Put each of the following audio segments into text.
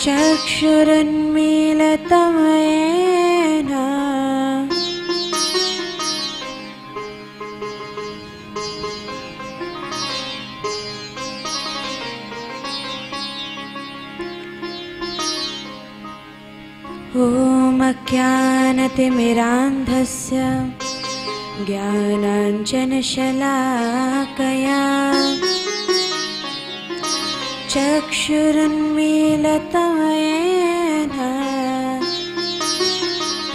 चक्षुरुन्मीलितं येन ॐ अज्ञानतिमिरान्धस्य ज्ञानाञ्जनशलाकया चक्षुरुन्मीलितं येन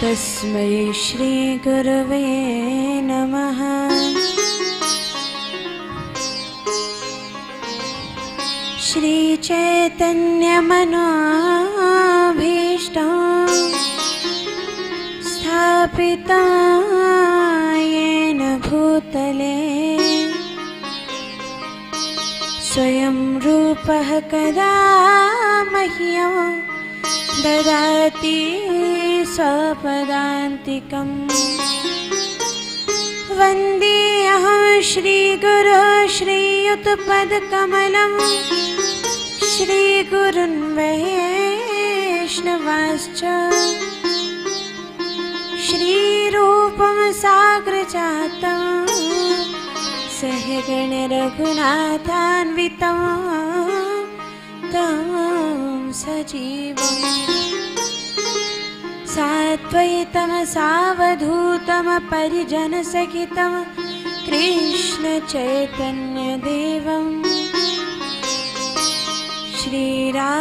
तस्मै श्रीगुरवे नमः। श्रीचैतन्यमनोभीष्टं स्थापितं येन भूतले स्वयं रूपः कदा मह्यं ददाति स्वपदान्तिकम्। वन्देऽहं श्रीगुरो श्रीयुतपदकमलं श्रीगुरुन् वैष्णवांश्च श्रीरूपं साग्रजातं सहगण रघुनाथान्वितं तं सजीवम् साद्वैतं सावधूतं परिजनसहितं कृष्णचैतन्यदेवं श्रीराधाकृष्णपादा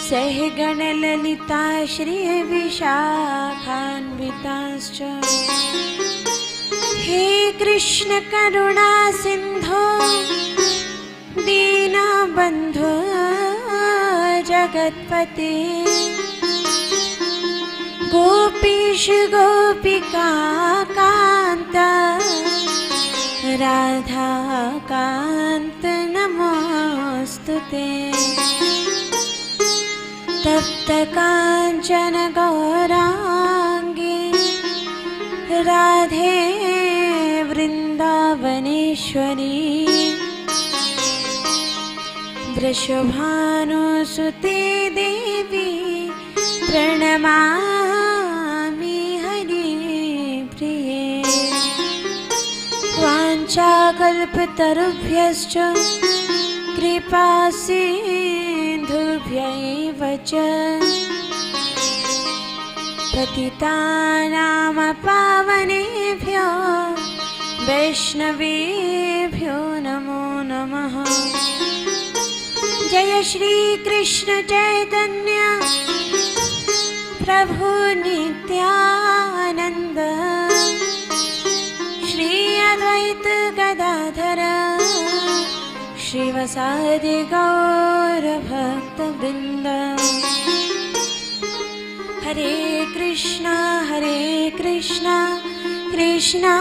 सहगणललिता श्रीविशाखान्वितांश्च। हे कृष्ण करुणा सिन्धो दीनबन्धो जगत्पते गोपीश गोपिका कान्त राधा कान्त नमोस्तुते। तप्त काञ्चन गौराङ्गी राधे वृन्दावनेश्वरी वृषभानुसुते देवी प्रणमामि हरिप्रिये। वाञ्छाकल्पतरुभ्यश्च कृपासिन्धुभ्यैव च पतितानां पावनेभ्यो वैष्णवेभ्यो नमो नमः। जय श्री कृष्ण चैतन्य प्रभु नित्यानंद श्री अद्वैत गदाधर श्रीवासादि गौर भक्तवृंद। हरे कृष्णा कृष्णा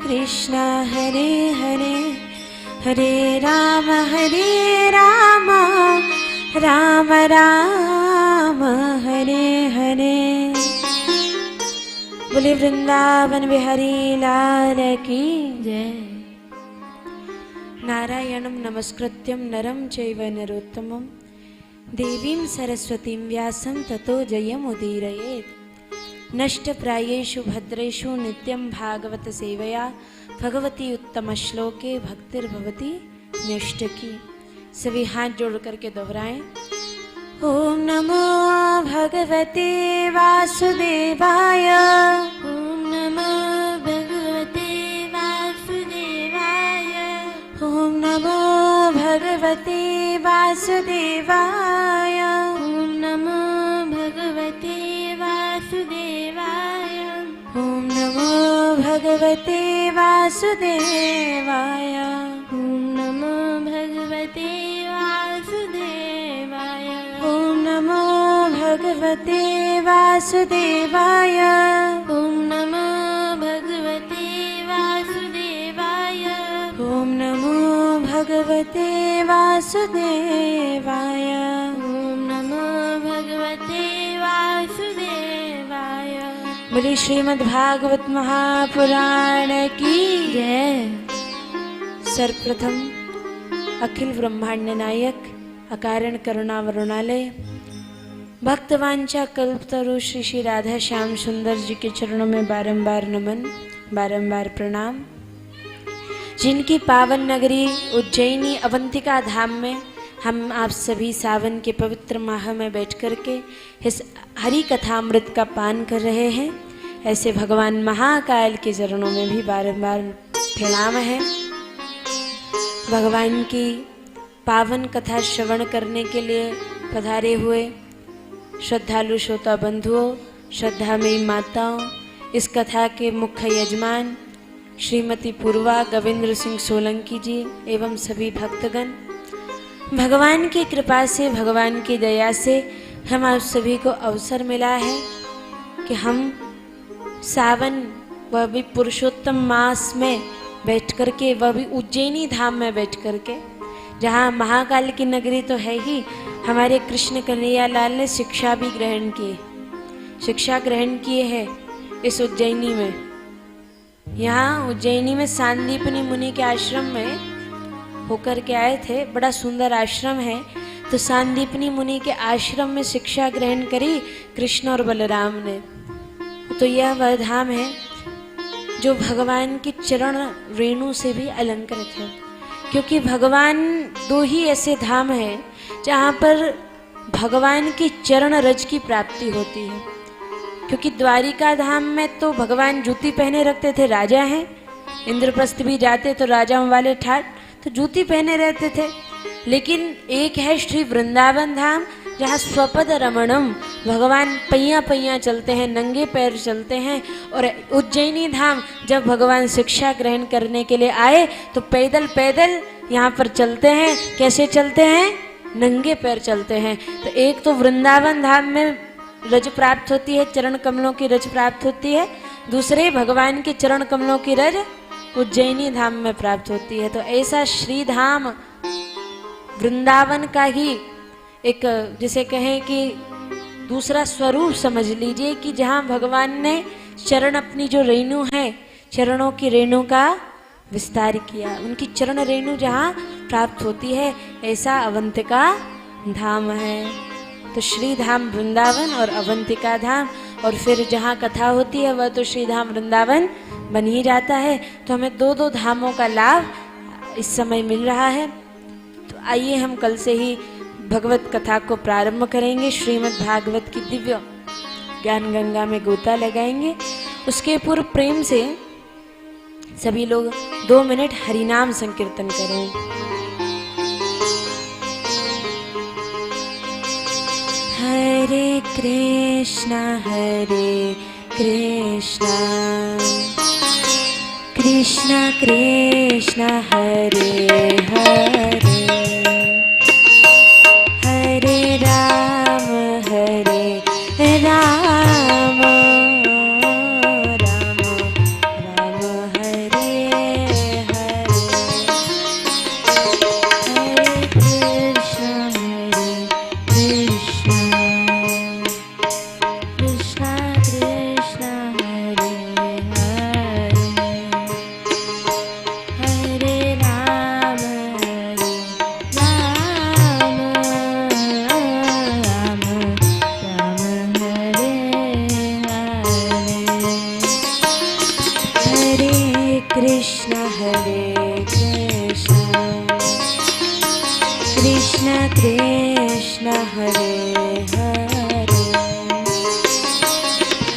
कृष्णा हरे हरे हरे राम राम राम हरे हरे। बोले वृंदावन बिहारी लाल की जय। नारायणं नमस्कृत्यं नरं चैव नरोत्तमं देवीं सरस्वतीं व्यासं ततो जयमुदीरयेत्। नष्टप्रायेषु भद्रेषु नित्यं भागवत सेवया भगवती उत्तम श्लोके भक्तिर्भवती नष्टकी। सभी हाथ जोड़ करके दोहराएं। ओम नमो भगवते वासुदेवाय। ओम नमो भगवते वासुदेवाय। ओम नमो भगवते वासुदेवाय। ओम नमो भगवते वासुदेवाय। ओम नमो भगवते वासुदेवाय। ओम नमो भगवते वासुदेवाय। ओम नमो भगवते वासुदेवाय। ओम नमो भगवते वासुदेवाय। ओम नमो भगवते वासुदेवाय। ओम नमो भगवते वासुदेवाय। बोली श्रीमद्भागवत महापुराण की जय। सर्वप्रथम अखिल ब्रह्मांड नायक अकारण करुणा वरुणालय भक्तवांछा कल्पतरु श्री श्री राधा श्याम सुंदर जी के चरणों में बारंबार नमन, बारंबार प्रणाम। जिनकी पावन नगरी उज्जैनी अवंतिका धाम में हम आप सभी सावन के पवित्र माह में बैठ कर के इस हरि कथामृत का पान कर रहे हैं, ऐसे भगवान महाकाल के चरणों में भी बारंबार प्रणाम है। भगवान की पावन कथा श्रवण करने के लिए पधारे हुए श्रद्धालु श्रोता बंधुओं, श्रद्धामयी माताओं, इस कथा के मुख्य यजमान श्रीमती पूर्वा गोविंद्र सिंह सोलंकी जी एवं सभी भक्तगण, भगवान की कृपा से, भगवान की दया से हम आप सभी को अवसर मिला है कि हम सावन वह भी पुरुषोत्तम मास में बैठ कर के, वह भी उज्जैनी धाम में बैठ कर के, जहाँ महाकाल की नगरी तो है ही, हमारे कृष्ण कन्हैया लाल ने शिक्षा भी ग्रहण की, शिक्षा ग्रहण किए है इस उज्जैनी में। यहाँ उज्जैनी में सांदीपनी मुनि के आश्रम में होकर के आए थे, बड़ा सुंदर आश्रम है। तो सांदीपनी मुनि के आश्रम में शिक्षा ग्रहण करी कृष्ण और बलराम ने। तो यह वह धाम है जो भगवान की चरण रेणु से भी अलंकृत है, क्योंकि भगवान दो ही ऐसे धाम हैं जहाँ पर भगवान की चरण रज की प्राप्ति होती है। क्योंकि द्वारिका धाम में तो भगवान जूती पहने रखते थे, राजा हैं, इंद्रप्रस्थ भी जाते तो राजाओं वाले ठाट तो जूती पहने रहते थे। लेकिन एक है श्री वृंदावन धाम जहाँ स्वपद रमणम, भगवान पैया पैया चलते हैं, नंगे पैर चलते हैं। और उज्जैनी धाम जब भगवान शिक्षा ग्रहण करने के लिए आए तो पैदल पैदल यहाँ पर चलते हैं। कैसे चलते हैं? नंगे पैर चलते हैं। तो एक तो वृंदावन धाम में रज प्राप्त होती है, चरण कमलों की रज प्राप्त होती है, दूसरे भगवान के चरण कमलों की रज उज्जैनी धाम में प्राप्त होती है। तो ऐसा श्री धाम वृंदावन का ही एक, जिसे कहें कि दूसरा स्वरूप समझ लीजिए, कि जहाँ भगवान ने चरण, अपनी जो रेणु है, चरणों की रेणु का विस्तार किया, उनकी चरण रेणु जहाँ प्राप्त होती है, ऐसा अवंतिका धाम है। तो श्री धाम वृंदावन और अवंतिका धाम, और फिर जहाँ कथा होती है वह तो श्री धाम वृंदावन बन ही जाता है। तो हमें दो दो धामों का लाभ इस समय मिल रहा है। तो आइए हम कल से ही भगवत कथा को प्रारंभ करेंगे, श्रीमद् भागवत की दिव्य ज्ञान गंगा में गोता लगाएंगे। उसके पूर्व प्रेम से सभी लोग 2 मिनट हरिनाम संकीर्तन करें। हरे कृष्णा कृष्णा कृष्णा हरे हरे, हरे राम राम राम राम हरे हरे, हरे कृष्णा कृष्णा कृष्णा हरे हरे, हरे राम राम राम राम हरे हरे, हरे कृष्णा कृष्णा कृष्णा हरे हरे,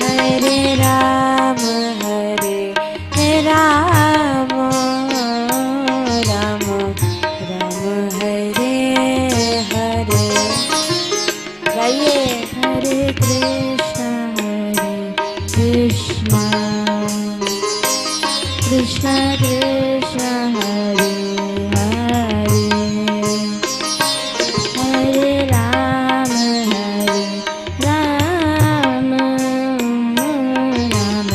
हरे राम राम राम राम हरे हरे। गाइए हरे कृष्णा कृष्णा कृष्णा कृष्णा हरे हरे, हरे राम राम राम राम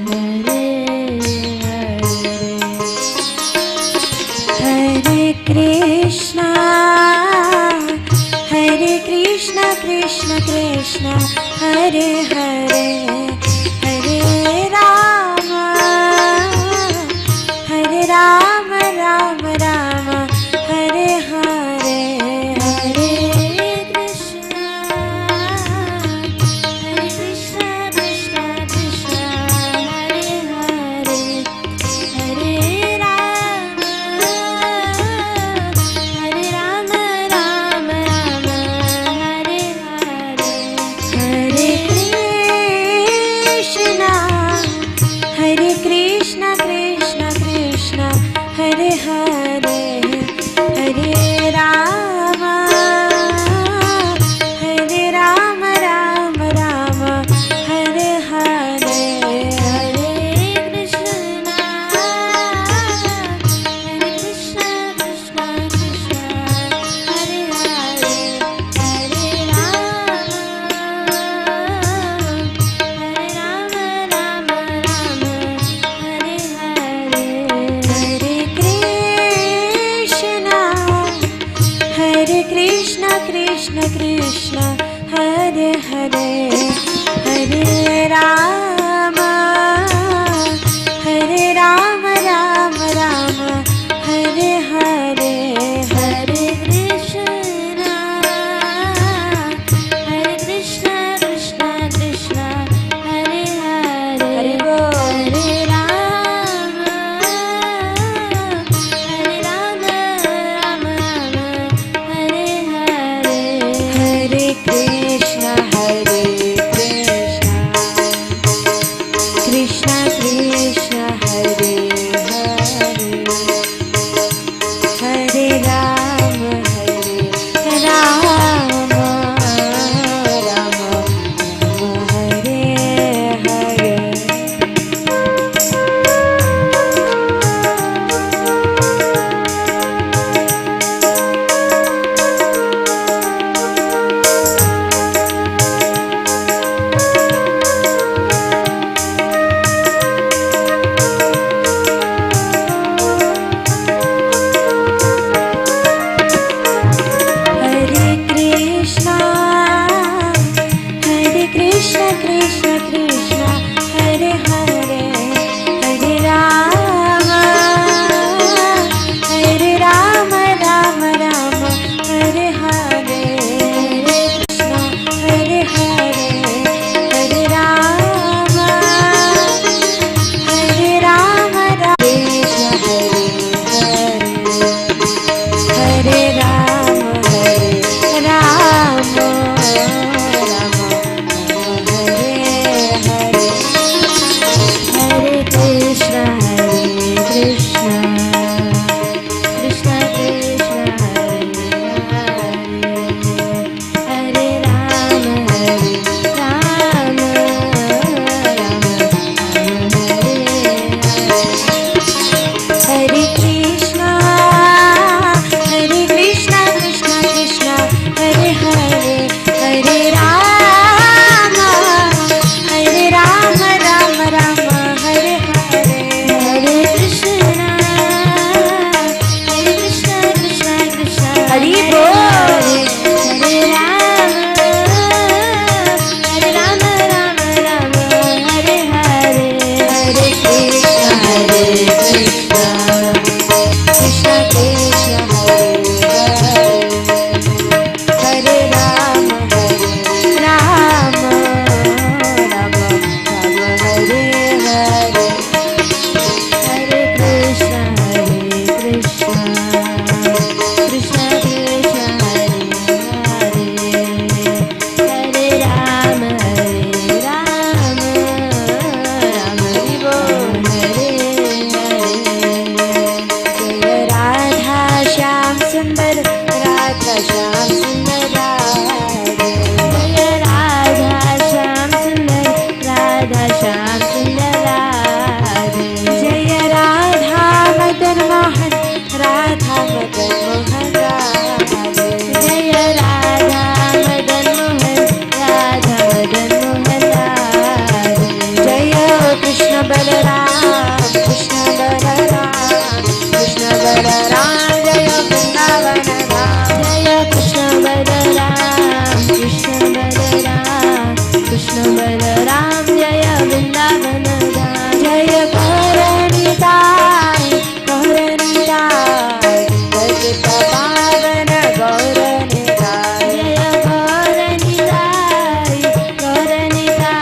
हरे हरे, हरे कृष्णा कृष्ण कृष्ण हरे हरे, हरे राम राम राम कृष्ण हरे हरे हरे राम राम राम हरे हरे हरे कृष्ण कृष्ण कृष्ण हरे हरे हरे राम राम हरे हरे हरे कृष्ण कृष्ण कृष्ण हरे हरे हरे राम राम हरे हरे कृष्ण कृष्ण कृष्ण हरे हरे हरे राम राम राम हरे हरे कृष्ण हरे हरे हरे राम कृष्ण हरे राम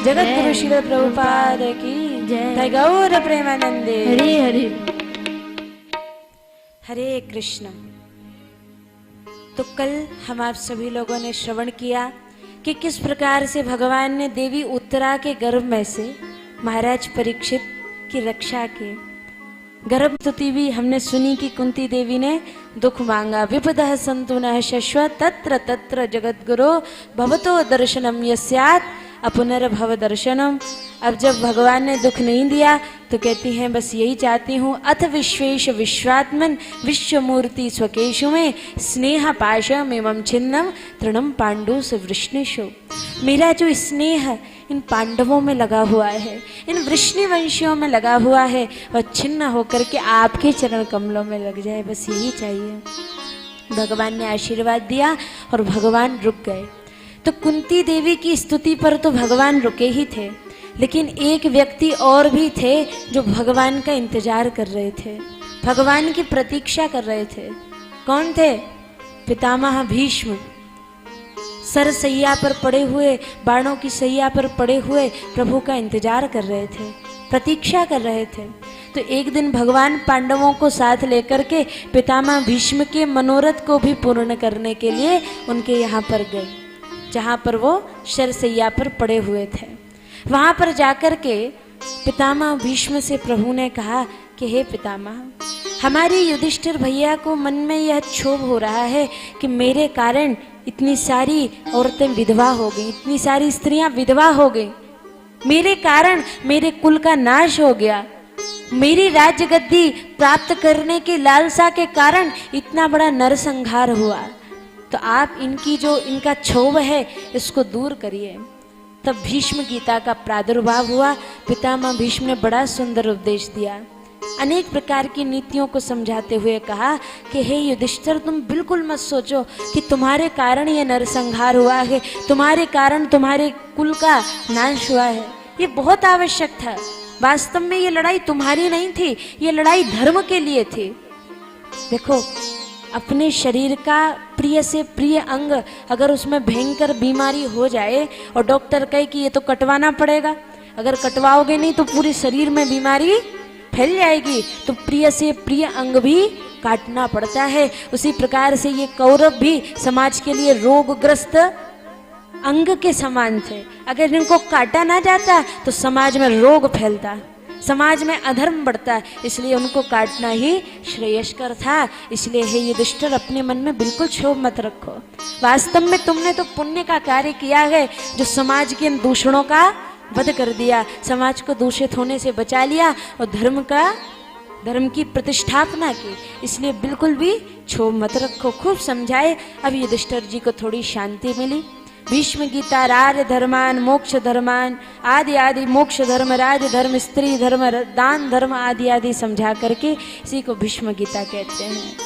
जगत गुरु शिल प्रभुपाद की जय। गौर प्रेमानंदे हरि हरि। हरे कृष्ण। तो कल हम आप सभी लोगों ने श्रवण किया कि किस प्रकार से भगवान ने देवी उत्तरा के गर्भ में से महाराज परीक्षित की रक्षा की गर्भ स्तुति भी हमने सुनी कि कुंती देवी ने दुख मांगा। विपदः सन्तु नः शश्वत् तत्र तत्र जगद्गुरो भवतो दर्शनम यस्यात् अपुनर्भव दर्शनम। अब जब भगवान ने दुख नहीं दिया तो कहती हैं बस यही चाहती हूँ, अथ विश्वेश विश्वात्मन विश्वमूर्ति स्वकेशु में स्नेह पाशम एवं छिन्नम तृणम पांडु सुवृष्णिषु। मेरा जो स्नेह इन पांडवों में लगा हुआ है, इन वृष्णिवंशियों में लगा हुआ है, वह छिन्न होकर के आपके चरण कमलों में लग जाए, बस यही चाहिए। भगवान ने आशीर्वाद दिया और भगवान रुक गए। तो कुंती देवी की स्तुति पर तो भगवान रुके ही थे, लेकिन एक व्यक्ति और भी थे जो भगवान का इंतजार कर रहे थे, भगवान की प्रतीक्षा कर रहे थे। कौन थे? पितामह भीष्म। सरसैया पर पड़े हुए, बाणों की सैया पर पड़े हुए प्रभु का इंतजार कर रहे थे, प्रतीक्षा कर रहे थे। तो एक दिन भगवान पांडवों को साथ लेकर के पितामह भीष्म के मनोरथ को भी पूर्ण करने के लिए उनके यहाँ पर गए, जहाँ पर वो शरसैया पर पड़े हुए थे। वहाँ पर जाकर के पितामह भीष्म से प्रभु ने कहा कि हे पितामह, हमारे युधिष्ठिर भैया को मन में यह क्षोभ हो रहा है कि मेरे कारण इतनी सारी औरतें विधवा हो गई, इतनी सारी स्त्रियां विधवा हो गई, मेरे कारण मेरे कुल का नाश हो गया, मेरी राज्य गद्दी प्राप्त करने की लालसा के कारण इतना बड़ा नरसंहार हुआ, तो आप इनका क्षोभ है इसको दूर करिए। तब भीष्म गीता का प्रादुर्भाव हुआ। पितामह भीष्म ने बड़ा सुंदर उपदेश दिया, अनेक प्रकार की नीतियों को समझाते हुए कहा कि हे युधिष्ठिर, तुम बिल्कुल मत सोचो कि तुम्हारे कारण ये नरसंहार हुआ है, तुम्हारे कारण तुम्हारे कुल का नाश हुआ है। ये बहुत आवश्यक था। वास्तव में ये लड़ाई तुम्हारी नहीं थी, ये लड़ाई धर्म के लिए थी। देखो, अपने शरीर का प्रिय से प्रिय अंग अगर उसमें भयंकर बीमारी हो जाए और डॉक्टर कहे कि ये तो कटवाना पड़ेगा, अगर कटवाओगे नहीं तो पूरे शरीर में बीमारी फैल जाएगी, तो प्रिय से प्रिय अंग भी काटना पड़ता है। उसी प्रकार से ये कौरव भी समाज के लिए रोगग्रस्त अंग के समान थे। अगर इनको काटा ना जाता तो समाज में रोग फैलता, समाज में अधर्म बढ़ता है, इसलिए उनको काटना ही श्रेयस्कर था। इसलिए हे युधिष्ठिर, अपने मन में बिल्कुल क्षोभ मत रखो। वास्तव में तुमने तो पुण्य का कार्य किया है, जो समाज के दूषणों का वध कर दिया, समाज को दूषित होने से बचा लिया और धर्म की प्रतिष्ठापना की। इसलिए बिल्कुल भी क्षोभ मत रखो। खूब समझाए। अब युधिष्ठिर जी को थोड़ी शांति मिली। भीष्म गीता राज धर्मान मोक्ष धर्मान आदि आदि मोक्ष धर्म राज धर्म स्त्री धर्म दान धर्म आदि आदि समझा करके इसी को भीष्म गीता कहते हैं।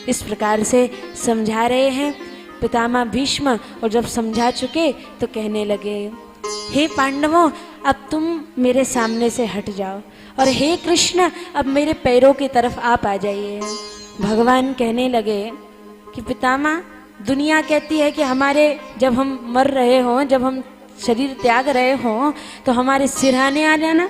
इस प्रकार से समझा रहे हैं पितामह भीष्म। और जब समझा चुके तो कहने लगे, हे पांडवों, अब तुम मेरे सामने से हट जाओ और हे कृष्ण, अब मेरे पैरों की तरफ आप आ जाइए। भगवान कहने लगे कि पितामह, दुनिया कहती है कि जब हम मर रहे हों, जब हम शरीर त्याग रहे हों तो हमारे सिरहाने आ जाना,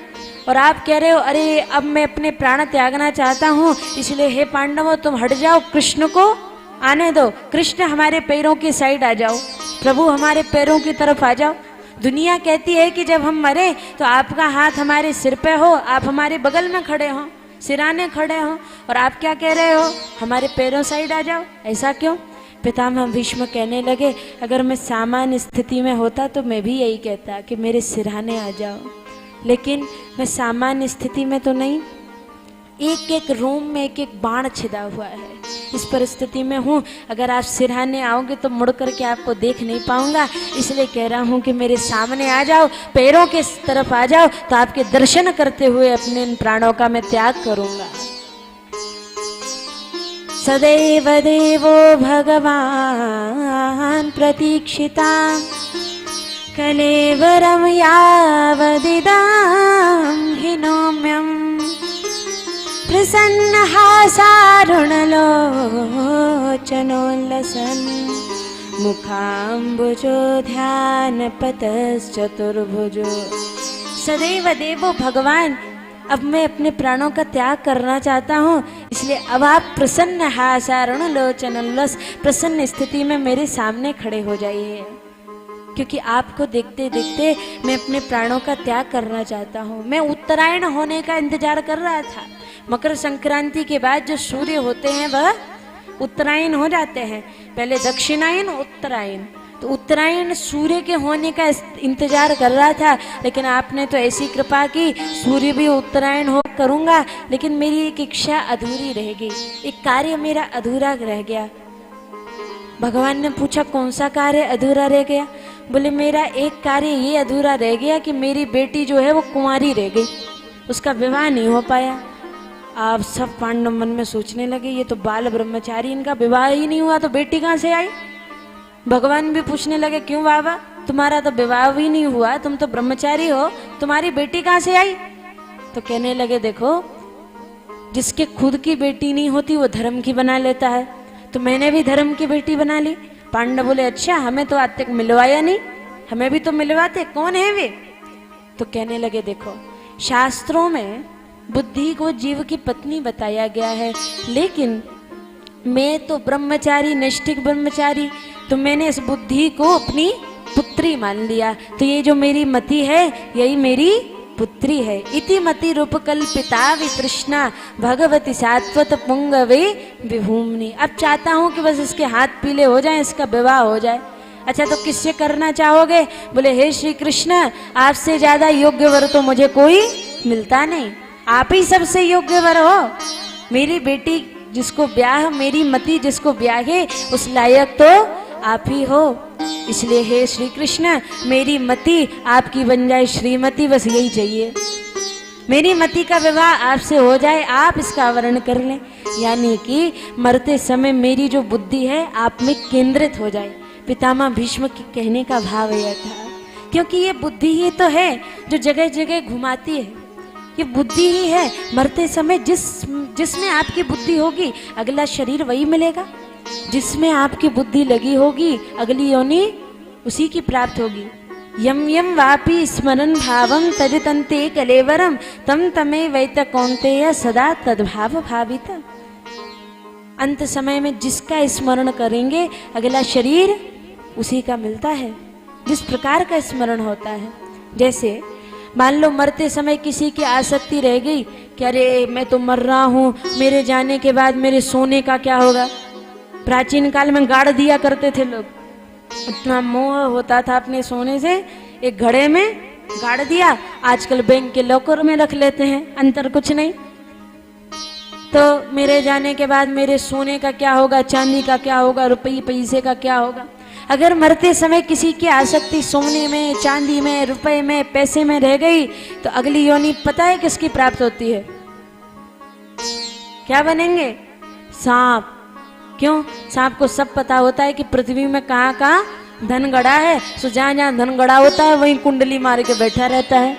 और आप कह रहे हो अरे अब मैं अपने प्राण त्यागना चाहता हूँ, इसलिए हे पांडवों तुम हट जाओ, कृष्ण को आने दो, कृष्ण हमारे पैरों की साइड आ जाओ, प्रभु हमारे पैरों की तरफ आ जाओ। दुनिया कहती है कि जब हम मरे तो आपका हाथ हमारे सिर पे हो, आप हमारे बगल में खड़े हो, सिराने खड़े हो, और आप क्या कह रहे हो, हमारे पैरों साइड आ जाओ। ऐसा क्यों? पितामह भीष्म कहने लगे, अगर मैं सामान्य स्थिति में होता तो मैं भी यही कहता कि मेरे सिरहाने आ जाओ, लेकिन मैं सामान्य स्थिति में तो नहीं, एक एक रोम में एक एक बाण छिदा हुआ है, इस परिस्थिति में हूँ। अगर आप सिरहाने आओगे तो मुड़ करके आपको देख नहीं पाऊंगा, इसलिए कह रहा हूँ कि मेरे सामने आ जाओ, पैरों के तरफ आ जाओ, तो आपके दर्शन करते हुए अपने इन प्राणों का मैं त्याग करूंगा। सदैव देवो भगवान प्रतीक्षिता कलेवरम यावदिदां हिनोम्यम् प्रसन्नहासारुणलोचनोल्लसन् मुखाम्बुजो ध्यानपतश्चतुर्भुजो। सदैव देवो भगवान, अब मैं अपने प्राणों का त्याग करना चाहता हूँ, इसलिए अब आप प्रसन्न हासारुणलोचनोल्लस प्रसन्न स्थिति में मेरे सामने खड़े हो जाइए, क्योंकि आपको देखते देखते मैं अपने प्राणों का त्याग करना चाहता हूँ। मैं उत्तरायण होने का इंतजार कर रहा था, मकर संक्रांति के बाद जो सूर्य होते हैं वह उत्तरायण हो जाते हैं। पहले दक्षिणायन, उत्तरायण। तो उत्तरायण सूर्य के होने का इंतजार कर रहा था, लेकिन आपने तो ऐसी कृपा की, सूर्य भी उत्तरायण हो करूँगा, लेकिन मेरी एक इच्छा अधूरी रह गई, एक कार्य मेरा अधूरा रह गया। भगवान ने पूछा कौन सा कार्य अधूरा रह गया? बोले मेरा एक कार्य ये अधूरा रह गया कि मेरी बेटी जो है वो कुंवारी रह गई, उसका विवाह नहीं हो पाया। आप सब पांडव मन में सोचने लगे ये तो बाल ब्रह्मचारी, इनका विवाह ही नहीं हुआ तो बेटी कहाँ से आई? भगवान भी पूछने लगे क्यों बाबा, तुम्हारा तो विवाह भी नहीं हुआ, तुम तो ब्रह्मचारी हो, तुम्हारी बेटी कहाँ से आई? तो कहने लगे देखो, जिसके खुद की बेटी नहीं होती वो धर्म की बना लेता है, तो मैंने भी धर्म की बेटी बना ली। पांडव बोले अच्छा, हमें तो आज तक मिलवाया नहीं, हमें भी तो मिलवाते, कौन है वे? तो कहने लगे देखो, शास्त्रों में बुद्धि को जीव की पत्नी बताया गया है, लेकिन मैं तो ब्रह्मचारी, नैष्ठिक ब्रह्मचारी, तो मैंने इस बुद्धि को अपनी पुत्री मान लिया, तो ये जो मेरी मति है यही मेरी पुत्री है। इति मति रूप कल्पिता वितृष्णा भगवती सात्वत पुंगवे विभूमनि। अब चाहता हूँ कि बस इसके हाथ पीले हो जाएं, इसका विवाह हो जाए। अच्छा तो किससे करना चाहोगे? बोले हे श्री कृष्ण, आपसे ज्यादा योग्य वर तो मुझे कोई मिलता नहीं, आप ही सबसे योग्य वर हो। मेरी बेटी जिसको ब्याह, मेरी मति जिसको ब्याहे, उस लायक तो आप ही हो। इसलिए हे श्री कृष्ण, मेरी मति आपकी बन जाए श्रीमती, बस यही चाहिए। मेरी मति का विवाह आपसे हो जाए, आप इसका वर्ण कर लें, यानी कि मरते समय मेरी जो बुद्धि है आप में केंद्रित हो जाए। पितामह भीष्म के कहने का भाव यह था, क्योंकि ये बुद्धि ही तो है जो जगह जगह घुमाती है, ये बुद्धि ही है। मरते समय जिसमें आपकी बुद्धि होगी अगला शरीर वही मिलेगा, जिसमें आपकी बुद्धि लगी होगी अगली योनि उसी की प्राप्त होगी। यम यम वापि स्मरन भावम तजतन्ते कलेवरम तम तमे वैत कौन्तेय सदा तद्भाव भावित। अंत समय में जिसका स्मरण करेंगे अगला शरीर उसी का मिलता है, जिस प्रकार का स्मरण होता है। जैसे मान लो मरते समय किसी की आसक्ति रह गई कि अरे मैं तो मर रहा हूँ, मेरे जाने के बाद मेरे सोने का क्या होगा। प्राचीन काल में गाड़ दिया करते थे लोग, इतना मोह होता था अपने सोने से, एक घड़े में गाड़ दिया, आजकल बैंक के लॉकर में रख लेते हैं, अंतर कुछ नहीं। तो मेरे जाने के बाद मेरे सोने का क्या होगा, चांदी का क्या होगा, रुपये पैसे का क्या होगा। अगर मरते समय किसी की आसक्ति सोने में, चांदी में, रुपए में, पैसे में रह गई तो अगली योनि पता है किसकी प्राप्त होती है? क्या बनेंगे? सांप। क्यों? सांप को सब पता होता है कि पृथ्वी में कहाँ कहाँ धन गड़ा है, सो जहाँ जहाँ धन गड़ा होता है वहीं कुंडली मार के बैठा रहता है।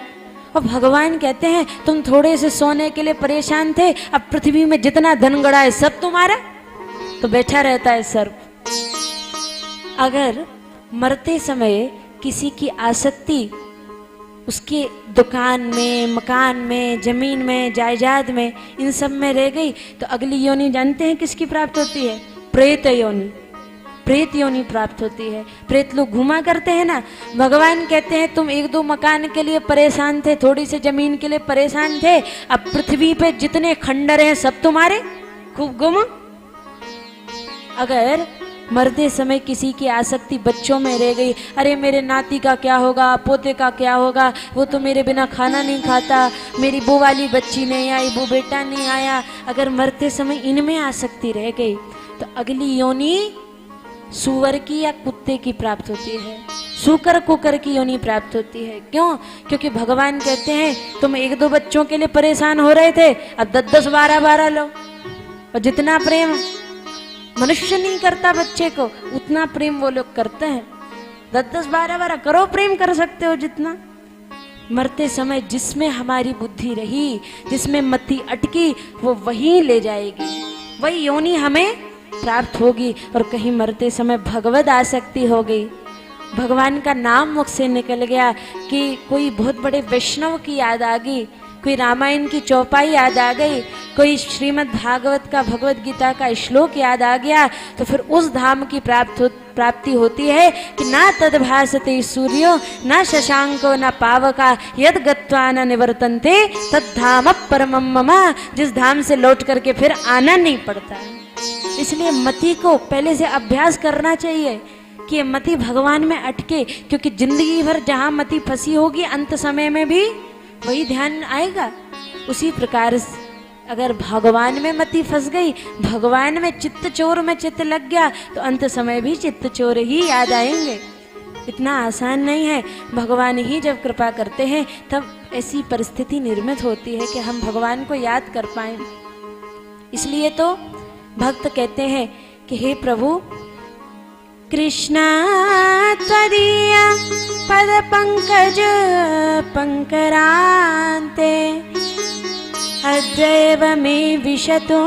और भगवान कहते हैं तुम थोड़े से सोने के लिए परेशान थे, अब पृथ्वी में जितना धन गड़ा है सब तुम्हारा, तो बैठा रहता है सर्प। अगर मरते समय किसी की आसक्ति उसके दुकान में, मकान में, जमीन में, जायदाद में, इन सब में रह गई तो अगली योनि जानते हैं किसकी प्राप्त होती है? प्रेत योनि। प्रेत योनि प्राप्त होती है। प्रेत लोग घुमा करते हैं ना। भगवान कहते हैं तुम एक दो मकान के लिए परेशान थे, थोड़ी सी जमीन के लिए परेशान थे, अब पृथ्वी पे जितने खंडर हैं सब तुम्हारे, खूब घूमो। अगर मरते समय किसी की आसक्ति बच्चों में रह गई, अरे मेरे नाती का क्या होगा, पोते का क्या होगा, वो तो मेरे बिना खाना नहीं खाता, मेरी वो वाली बच्ची नहीं आई, वो बेटा नहीं आया, अगर मरते समय इनमें आसक्ति रह गई तो अगली योनि सूअर की या कुत्ते की प्राप्त होती है, सूकर कुकर की योनि प्राप्त होती है। क्यों? क्योंकि भगवान कहते हैं तुम एक दो बच्चों के लिए परेशान हो रहे थे, अब 10-10, 12-12 लो। और जितना प्रेम मनुष्य नहीं करता बच्चे को, उतना प्रेम वो लोग करते हैं। 10-10, 12-12 करो, प्रेम कर सकते हो जितना। मरते समय जिसमें हमारी बुद्धि रही, जिसमें मति अटकी, वो वही ले जाएगी, वही योनि हमें प्राप्त होगी। और कहीं मरते समय भगवत आसक्ति हो गई, भगवान का नाम मुख से निकल गया कि कोई बहुत बड़े वैष्णव की याद आ गई, कोई रामायण की चौपाई याद आ गई, कोई श्रीमद् भागवत का भगवत गीता का श्लोक याद आ गया, तो फिर उस धाम की प्राप्ति होती है कि ना तद्भासते सूर्यो न शशांको न पावका यद गत्वा न निवर्तन्ते तद्धाम परमं मम। जिस धाम से लौट करके फिर आना नहीं पड़ता। इसलिए मति को पहले से अभ्यास करना चाहिए कि ये मति भगवान में अटके, क्योंकि जिंदगी भर जहाँ मति फंसी होगी अंत समय में भी वही ध्यान आएगा। उसी प्रकार अगर भगवान में मति फंस गई, भगवान में चित्त चोर में चित्त लग गया, तो अंत समय भी चित्त चोर ही याद आएंगे। इतना आसान नहीं है। भगवान ही जब कृपा करते हैं तब ऐसी परिस्थिति निर्मित होती है कि हम भगवान को याद कर पाएं। इसलिए तो भक्त कहते हैं कि हे प्रभु, कृष्णा त्वदीय पद पंकज पंकरान्ते अद्यैव मे विशतो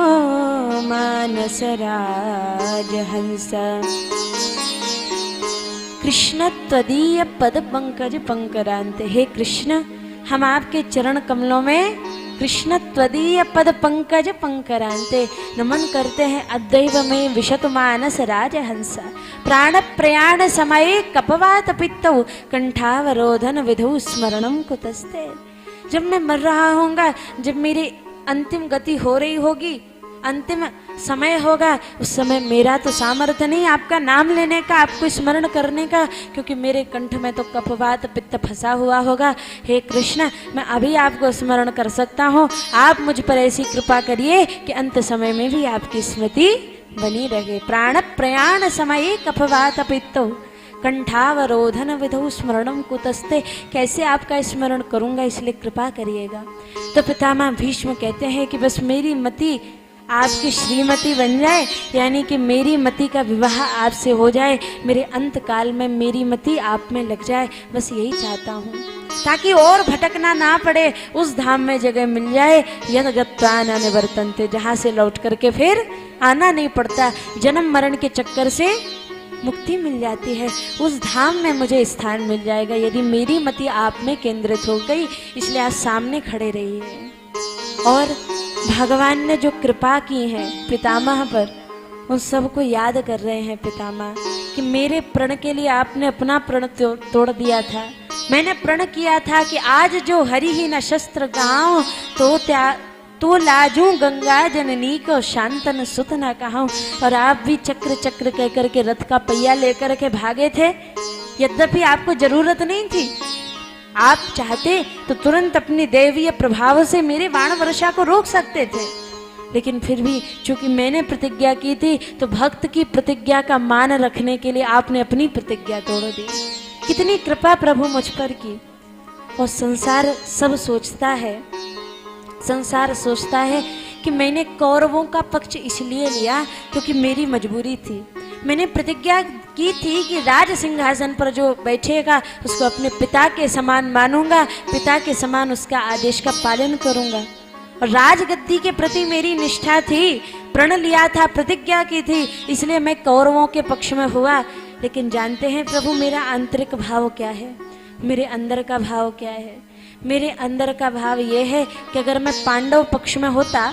मानस राजहंस। कृष्ण त्वदीय पद पंकज पंकरान्ते, हे कृष्ण हम आपके चरण कमलों में कृष्ण त्वदीय पद पंकज पंकरान्ते नमन करते हैं। अद्यैव में विशतु मानस राजहंस प्राण प्रयाण समये कपवात पित्तौ कंठावरोधन विधौ स्मरणं कुतस्ते। जब मैं मर रहा होऊंगा, जब मेरी अंतिम गति हो रही होगी, अंतिम समय होगा, उस समय मेरा तो सामर्थ्य नहीं आपका नाम लेने का, आपको स्मरण करने का, क्योंकि मेरे कंठ में तो कफवात पित्त फंसा हुआ होगा। हे कृष्ण, मैं अभी आपको स्मरण कर सकता हूँ। आप मुझ पर ऐसी कृपा करिए कि अंत समय में भी आपकी स्मृति बनी रहे। प्राण प्रयाण समय कफवात पित्तौ कंठावरोधन विधौ स्मरणम कुतस्ते। कैसे आपका स्मरण करूंगा, इसलिए कृपा करिएगा। तो पितामह भीष्म कहते हैं कि बस मेरी मति आपकी श्रीमती बन जाए, यानी कि मेरी मति का विवाह आपसे हो जाए, मेरे अंत काल में मेरी मति आप में लग जाए, बस यही चाहता हूँ, ताकि और भटकना ना पड़े, उस धाम में जगह मिल जाए यद गत्वा न निवर्तन्ते, जहाँ से लौट करके फिर आना नहीं पड़ता, जन्म मरण के चक्कर से मुक्ति मिल जाती है, उस धाम में मुझे स्थान मिल जाएगा यदि मेरी मति आप में केंद्रित हो गई। इसलिए आज सामने खड़े रहिए। और भगवान ने जो कृपा की है पितामह पर, उन सबको याद कर रहे हैं पितामह कि मेरे प्रण के लिए आपने अपना प्रण तोड़ दिया था। मैंने प्रण किया था कि आज जो हरि ही न शस्त्र गाँव तो लाजू गंगा जननी को शांतन सुत न कहूं। और आप भी चक्र चक्र कह करके रथ का पहिया लेकर के भागे थे, यद्यपि आपको जरूरत नहीं थी। आप चाहते तो तुरंत अपनी दैवीय प्रभाव से मेरे बाण वर्षा को रोक सकते थे, लेकिन फिर भी चूंकि मैंने प्रतिज्ञा की थी, तो भक्त की प्रतिज्ञा का मान रखने के लिए आपने अपनी प्रतिज्ञा तोड़ दी। कितनी कृपा प्रभु मुझ पर की। और संसार सब सोचता है, संसार सोचता है कि मैंने कौरवों का पक्ष इसलिए लिया क्योंकि मेरी मजबूरी थी। मैंने प्रतिज्ञा की थी कि राज सिंहासन पर जो बैठेगा उसको अपने पिता के समान मानूंगा, पिता के समान उसका आदेश का पालन करूंगा। और राजगद्दी के प्रति मेरी निष्ठा थी, प्रण लिया था, प्रतिज्ञा की थी, इसलिए मैं कौरवों के पक्ष में हुआ। लेकिन जानते हैं प्रभु मेरा आंतरिक भाव क्या है, मेरे अंदर का भाव क्या है? मेरे अंदर का भाव ये है कि अगर मैं पांडव पक्ष में होता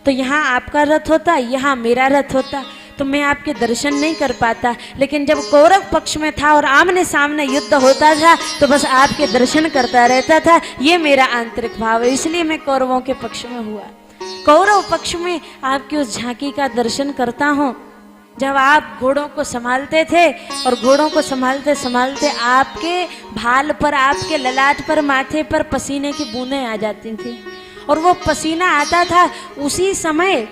तो यहाँ आपका रथ होता, यहाँ मेरा रथ होता, तो मैं आपके दर्शन नहीं कर पाता। लेकिन जब कौरव पक्ष में था और आमने सामने युद्ध होता था तो बस आपके दर्शन करता रहता था। ये मेरा आंतरिक भाव है, इसलिए मैं कौरवों के पक्ष में हुआ। कौरव पक्ष में आपकी उस झांकी का दर्शन करता हूँ जब आप घोड़ों को संभालते थे, और घोड़ों को संभालते संभालते आपके भाल पर, आपके ललाट पर, माथे पर पसीने की बूंदें आ जाती थी। और वो पसीना आता था उसी समय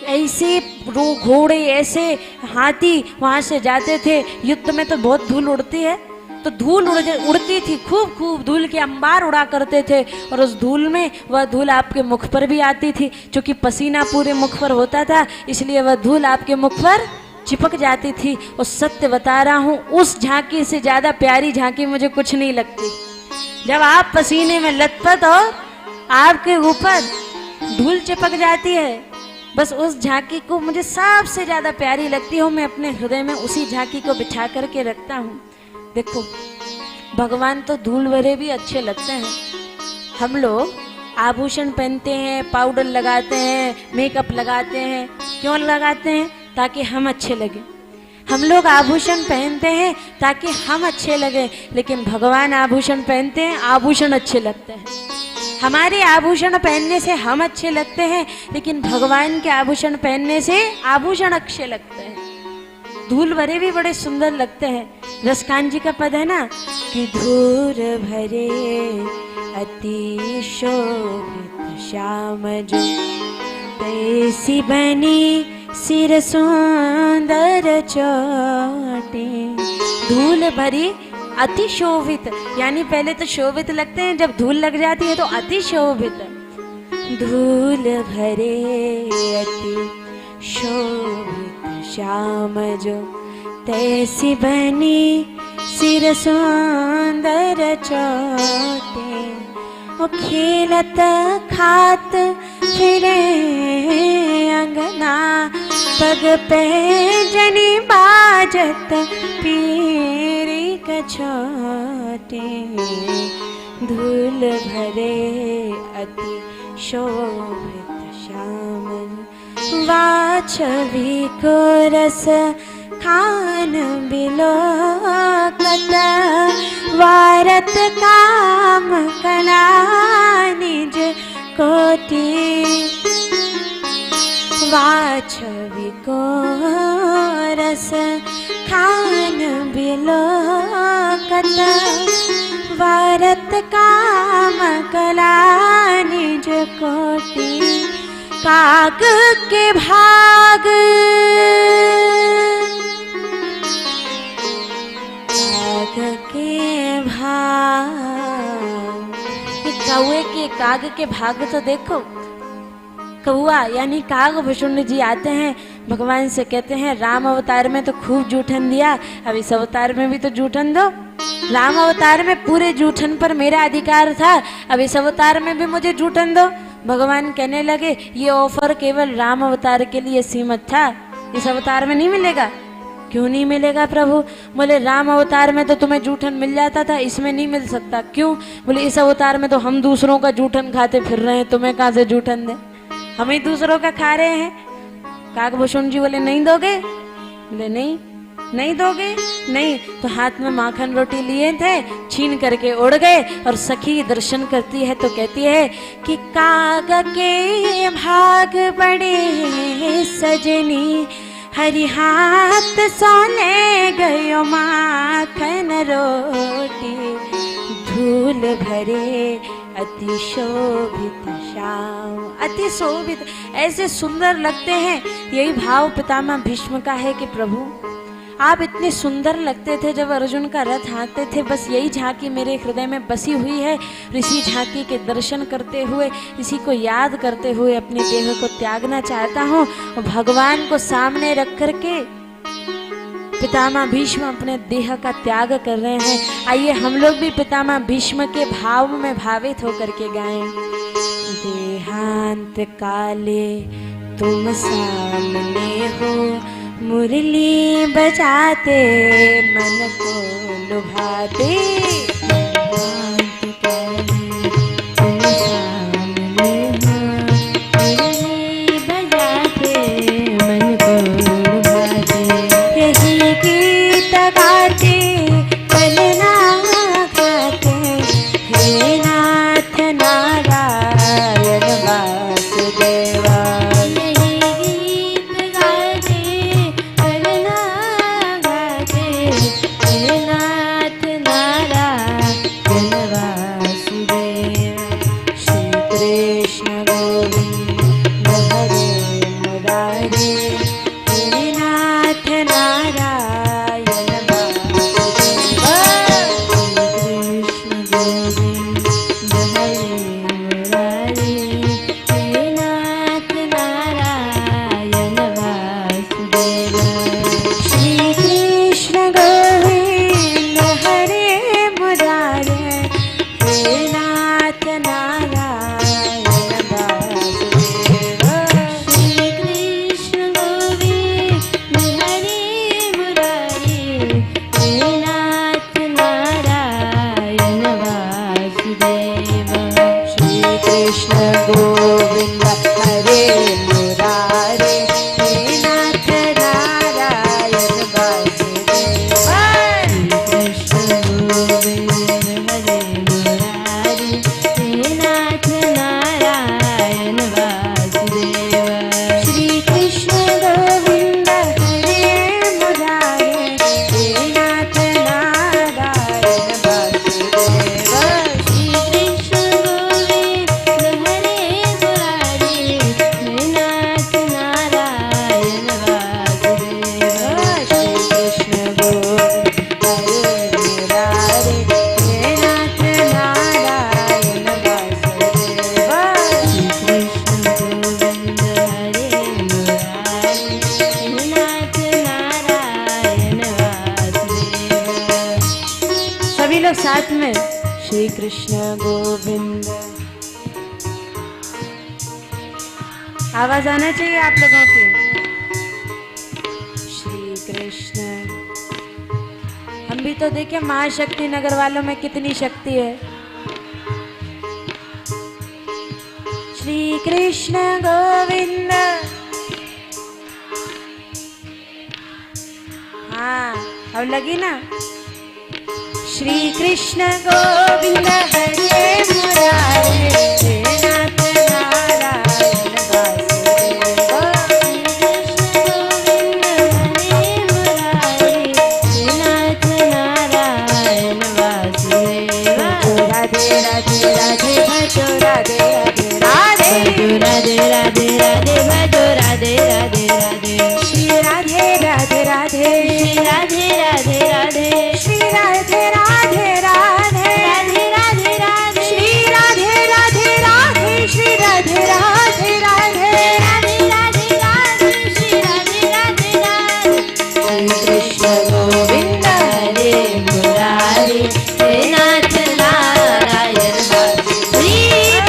ऐसे घोड़े, ऐसे हाथी वहाँ से जाते थे। युद्ध में तो बहुत धूल उड़ती है, तो धूल उड़ती थी, खूब खूब धूल के अंबार उड़ा करते थे। और उस धूल में वह धूल आपके मुख पर भी आती थी, क्योंकि पसीना पूरे मुख पर होता था, इसलिए वह धूल आपके मुख पर चिपक जाती थी। और सत्य बता रहा हूँ, उस झांकी से ज़्यादा प्यारी झांकी मुझे कुछ नहीं लगती। जब आप पसीने में लथपथ हो, आपके ऊपर धूल चिपक जाती है, बस उस झांकी को मुझे सबसे ज़्यादा प्यारी लगती हो। मैं अपने हृदय में उसी झांकी को बिछा करके रखता हूँ। देखो, भगवान तो धूल भरे भी अच्छे लगते हैं, हम लोग आभूषण पहनते हैं, पाउडर लगाते हैं, मेकअप लगाते हैं। क्यों लगाते हैं? ताकि हम अच्छे लगे। हम लोग आभूषण पहनते हैं ताकि हम अच्छे लगे, लेकिन भगवान आभूषण पहनते हैं, आभूषण अच्छे लगते हैं। हमारे आभूषण पहनने से हम अच्छे लगते हैं, लेकिन भगवान के आभूषण पहनने से आभूषण अच्छे लगते हैं। धूल भरे भी बड़े सुंदर लगते हैं। रसकान जी का पद है ना कि धूल भरे अति शोभित श्याम जो, तैसी बनी सिर सुंदर चोटी। धूल भरी अति शोभित, यानी पहले तो शोभित लगते हैं, जब धूल लग जाती है तो अति शोभित। धूल भरे अति शोभित श्याम जो, तैसी बनी सिर सुंदर चोटी। ओ खेलत खात फिरे अंगना, पग पे जनी बाजत पीरी कछोटे। धूल भरे अति शोभित श्याम, वाछवी को रस खान बिलोकत, वारत काम कला निज कोटि। वाछवी को रस खान बिलोकत, वारत काम कला निज कोटि। काग के भाग, काग के भाग, कौए के काग के भाग तो देखो। कौआ यानी काग भुषुंड जी आते हैं, भगवान से कहते हैं राम अवतार में तो खूब जूठन दिया, अब इस अवतार में भी तो जूठन दो। राम अवतार में पूरे जूठन पर मेरा अधिकार था, अब इस अवतार में भी मुझे जूठन दो। भगवान कहने लगे ये ऑफर केवल राम अवतार के लिए सीमित था, इस अवतार में नहीं मिलेगा। क्यों नहीं मिलेगा प्रभु? बोले राम अवतार में तो तुम्हें जूठन मिल जाता था, इसमें नहीं मिल सकता। क्यों? बोले इस अवतार में तो हम दूसरों का जूठन खाते फिर रहे हैं, तुम्हें कहाँ से जूठन दे, हम ही दूसरों का खा रहे हैं। काकभूषण जी बोले नहीं दोगे? बोले नहीं, नहीं दोगे? नहीं। तो हाथ में माखन रोटी लिए थे, छीन करके उड़ गए। और सखी दर्शन करती है तो कहती है कि काग के भाग बड़े सजनी, हरि हाथ सोने गयो माखन रोटी। धूल भरे अति शोभित श्याम, अति शोभित, ऐसे सुंदर लगते हैं। यही भाव पितामह भीष्म का है कि प्रभु आप इतने सुंदर लगते थे जब अर्जुन का रथ हाँकते थे। बस यही झांकी मेरे हृदय में बसी हुई है। इसी झांकी के दर्शन करते हुए, इसी को याद करते हुए अपने देह को त्यागना चाहता हूँ। और भगवान को सामने रख करके पितामह भीष्म अपने देह का त्याग कर रहे हैं। आइए हम लोग भी पितामह भीष्म के भाव में भावित होकर के गाएं। देहांत काले तुम सामने हो, मुरली बजाते मन को लुभाते। देहांत काले तुम सामने हो, मुरली बजाते मन को लुभाते। यही गीत गाते चलना गाते, हे नाथ नारायण वासुदेवा। यही गीत गाते चलना गाते, हे नाथ नारायण कृष्ण गोविंद हरे मुरारे, हे नाथ नारायण वासुदेव। कृष्ण गोविंद हरे मुरारे, हे नाथ नारायण वासुदेव। श्री कृष्ण गोविंद हरे मुरारे, हे नाथ नारायण वासुदेव। श्री कृष्ण गोविंद हरे मुरारे, हे नाथ नारायण वासुदेव। श्री कृष्ण गोविंद हरे मुरारे, हे नाथ नारायण वासुदेव। श्री कृष्ण गोविंद हरे मुरारे, हे नाथ नारायण वासुदेव। सभी लोग साथ में श्री कृष्ण गोविंद। आवाज आना चाहिए आप लोगों की। श्री कृष्ण। हम भी तो देखें महाशक्ति नगर वालों में कितनी शक्ति है। श्री कृष्ण गोविंद। हाँ अब लगी ना। श्री कृष्ण गोविंद हरे मुरारे, हे नाथ नारायण वासुदेव। श्री कृष्ण गोविंद हरे मुरारे, हे नाथ नारायण वासुदेव। राधे राधे राधे भजो राधे राधे राधे, राधे राधे राधे भजो राधे राधे राधे। श्री राधे राधे राधे, श्री राधे राधे राधे, श्री राधे राधे राधे, राधे राधे राधे, श्री राधे राधे राधे, श्री राधे राधे राधे, राधे राधे राधे, श्री राधे राधे राधे। श्री कृष्ण गोविंद हरे मुरारे, हे नाथ नारायण वासुदेव।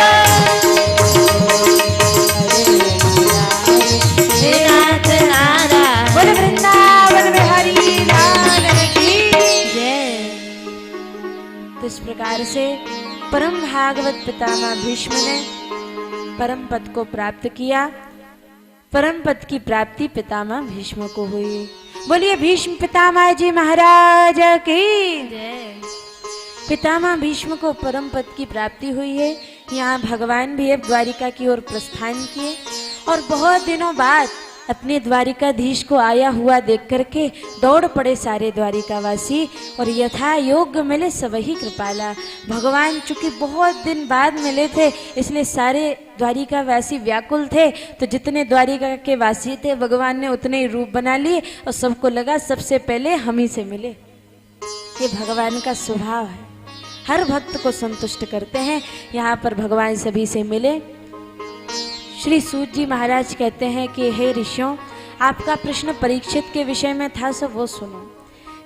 हे नाथ नारायण। बोल वृंदावन बिहारी लाल की जय। तो इस प्रकार से परम भागवत पितामह भीष्म ने परम पद को प्राप्त किया। परम पद की प्राप्ति पितामह भीष्म को हुई। बोलिए भीष्म पितामह जी महाराज की जय। पितामह भीष्म को परम पद की प्राप्ति हुई है। यहाँ भगवान भी अब द्वारिका की ओर प्रस्थान किए और बहुत दिनों बाद अपने द्वारिकाधीश को आया हुआ देख करके दौड़ पड़े सारे द्वारिकावासी और यथा योग्य मिले सबही कृपाला। भगवान चूंकि बहुत दिन बाद मिले थे इसलिए सारे द्वारिकावासी व्याकुल थे। तो जितने द्वारिका के वासी थे भगवान ने उतने ही रूप बना लिए और सबको लगा सबसे पहले हम ही से मिले। ये भगवान का स्वभाव है, हर भक्त को संतुष्ट करते हैं। यहाँ पर भगवान सभी से मिले। श्री सूत जी महाराज कहते हैं कि हे ऋषियों, आपका प्रश्न परीक्षित के विषय में था, सो वो सुनो।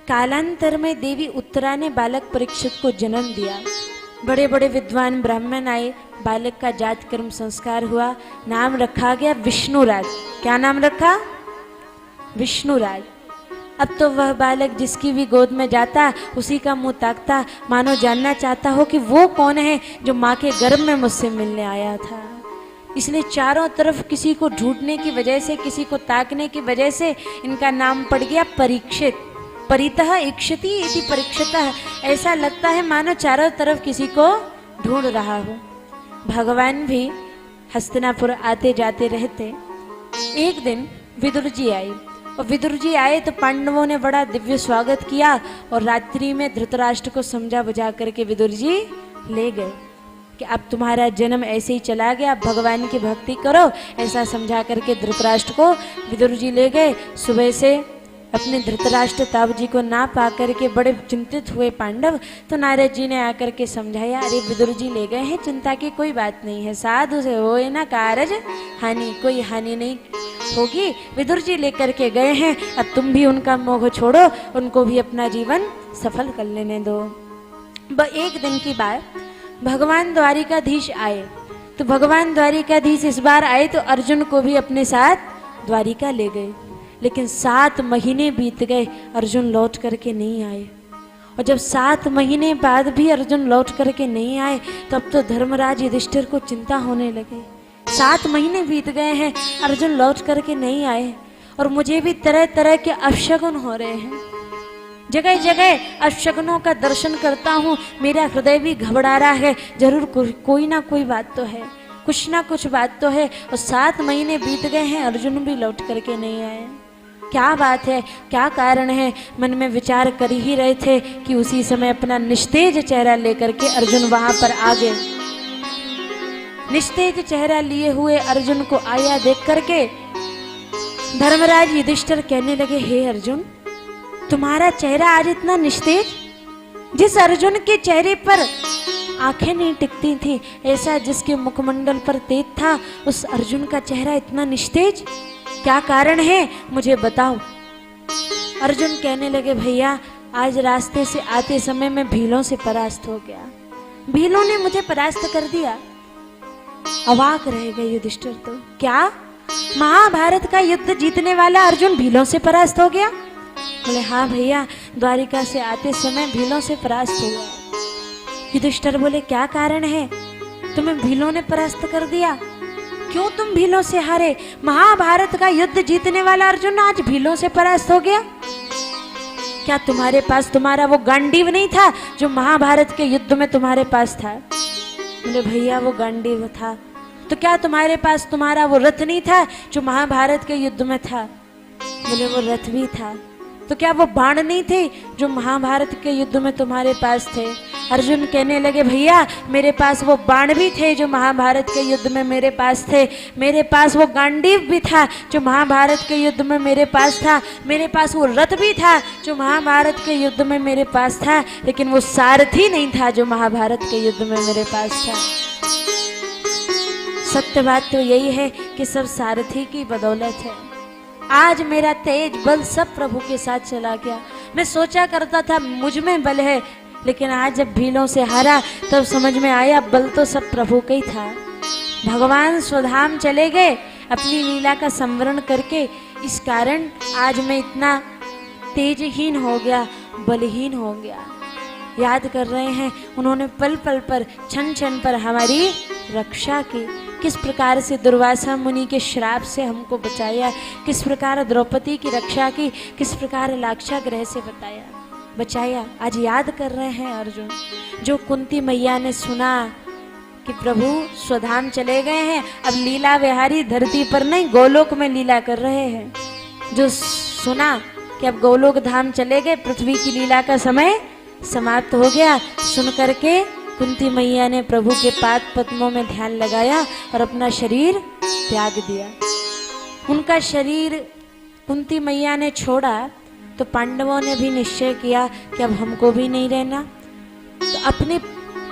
कालांतर में देवी उत्तरा ने बालक परीक्षित को जन्म दिया। बड़े बड़े विद्वान ब्राह्मण आए, बालक का जात कर्म संस्कार हुआ, नाम रखा गया विष्णुराज। क्या नाम रखा? विष्णुराज। अब तो वह बालक जिसकी भी गोद में जाता उसी का मुंह ताकता, मानो जानना चाहता हो कि वो कौन है जो माँ के गर्भ में मुझसे मिलने आया था। इसलिए चारों तरफ किसी को ढूंढने की वजह से, किसी को ताकने की वजह से इनका नाम पड़ गया परीक्षित। परितः इक्षति इति परीक्षितः। ऐसा लगता है मानो चारों तरफ किसी को ढूंढ रहा हो। भगवान भी हस्तिनापुर आते जाते रहते। एक दिन विदुर जी आए और विदुर जी आए तो पांडवों ने बड़ा दिव्य स्वागत किया और रात्रि में धृतराष्ट्र को समझा बुझा करके विदुर जी ले गए कि अब तुम्हारा जन्म ऐसे ही चला गया, अब भगवान की भक्ति करो। ऐसा समझा करके धृतराष्ट्र को विदुर जी ले गए। सुबह से अपने धृतराष्ट्र ताऊ जी को ना पा करके बड़े चिंतित हुए पांडव। तो नारद जी ने आकर के समझाया, अरे विदुर जी ले गए हैं, चिंता की कोई बात नहीं है, साधु से होए ना कारज हानि, कोई हानि नहीं होगी। विदुर जी लेकर के गए हैं, अब तुम भी उनका मोह छोड़ो, उनको भी अपना जीवन सफल कर लेने दो। एक दिन की बात, भगवान द्वारिकाधीश आए। तो भगवान द्वारिकाधीश इस बार आए तो अर्जुन को भी अपने साथ द्वारिका ले गए। लेकिन 7 महीने बीत गए, अर्जुन लौट करके नहीं आए। और जब 7 महीने बाद भी अर्जुन लौट करके नहीं आए, तब तो धर्मराज युधिष्ठिर को चिंता होने लगे। 7 महीने बीत गए हैं, अर्जुन लौट करके नहीं आए, और मुझे भी तरह तरह के अपशगुन हो रहे हैं। जगह जगह अपशगुनों का दर्शन करता हूँ, मेरा हृदय भी घबरा रहा है। जरूर कोई ना कोई बात तो है, कुछ ना कुछ बात तो है। और 7 महीने बीत गए हैं, अर्जुन भी लौट करके नहीं आए। क्या बात है, क्या कारण है? मन में विचार कर ही रहे थे कि उसी समय अपना निस्तेज चेहरा लेकर के अर्जुन वहां पर आ गए। निस्तेज चेहरा लिए हुए अर्जुन को आया देख करके धर्मराज युधिष्ठिर कहने लगे, हे अर्जुन, तुम्हारा चेहरा आज इतना निस्तेज? जिस अर्जुन के चेहरे पर आंखें नहीं टिकती थी, ऐसा जिसके मुखमंडल पर तेज था, उस अर्जुन का चेहरा इतना निस्तेज? क्या कारण है, मुझे बताओ। अर्जुन कहने लगे, भैया आज रास्ते से आते समय मैं भीलों से परास्त हो गया। भीलों ने मुझे परास्त कर दिया। अवाक रह गए युधिष्ठिर तो। क्या, महाभारत का युद्ध जीतने वाला अर्जुन भीलों से परास्त हो गया? बोले, हाँ भैया, द्वारिका से आते समय भीलों से परास्त हो गया। युधिष्ठिर बोले, क्या कारण है, तुम्हें भीलों ने परास्त कर दिया? क्यों तुम भीलों से हारे? महाभारत का युद्ध जीतने वाला अर्जुन आज भीलों से परास्त हो गया? क्या तुम्हारे पास तुम्हारा वो गांडीव नहीं था जो महाभारत के युद्ध में तुम्हारे पास था? बोले, भैया वो गांडीव था। तो क्या तुम्हारे पास तुम्हारा वो रथ नहीं था जो महाभारत के युद्ध में था? बोले, वो रथ भी था। तो क्या वो बाण नहीं थे जो महाभारत के युद्ध में तुम्हारे पास थे? अर्जुन कहने लगे, भैया मेरे पास वो बाण भी थे जो महाभारत के युद्ध में मेरे पास थे, मेरे पास वो गांडीव भी था जो महाभारत के युद्ध में मेरे पास था, मेरे पास वो रथ भी था जो महाभारत के युद्ध में मेरे पास था, लेकिन वो सारथी नहीं था जो महाभारत के युद्ध में मेरे पास था। सत्य बात तो यही है कि सब सारथी की बदौलत है। आज मेरा तेज बल सब प्रभु के साथ चला गया। मैं सोचा करता था मुझ में बल है, लेकिन आज जब भीलों से हारा तब समझ में आया बल तो सब प्रभु का ही था। भगवान स्वधाम चले गए अपनी लीला का संवरण करके, इस कारण आज मैं इतना तेजहीन हो गया, बलहीन हो गया। याद कर रहे हैं उन्होंने पल पल पर, क्षण क्षण पर हमारी रक्षा की। किस प्रकार से दुर्वासा मुनि के श्राप से हमको बचाया, किस प्रकार द्रौपदी की रक्षा की, किस प्रकार लाक्षागृह से बचाया। आज याद कर रहे हैं अर्जुन। जो कुंती मैया ने सुना कि प्रभु स्वधाम चले गए हैं, अब लीला विहारी धरती पर नहीं गोलोक में लीला कर रहे हैं, जो सुना कि अब गोलोक धाम चले गए, पृथ्वी की लीला का समय समाप्त हो गया, सुन करके कुंती मैया ने प्रभु के पाद पद्मों में ध्यान लगाया और अपना शरीर त्याग दिया। उनका शरीर कुंती मैया ने छोड़ा तो पांडवों ने भी निश्चय किया कि अब हमको भी नहीं रहना। तो अपने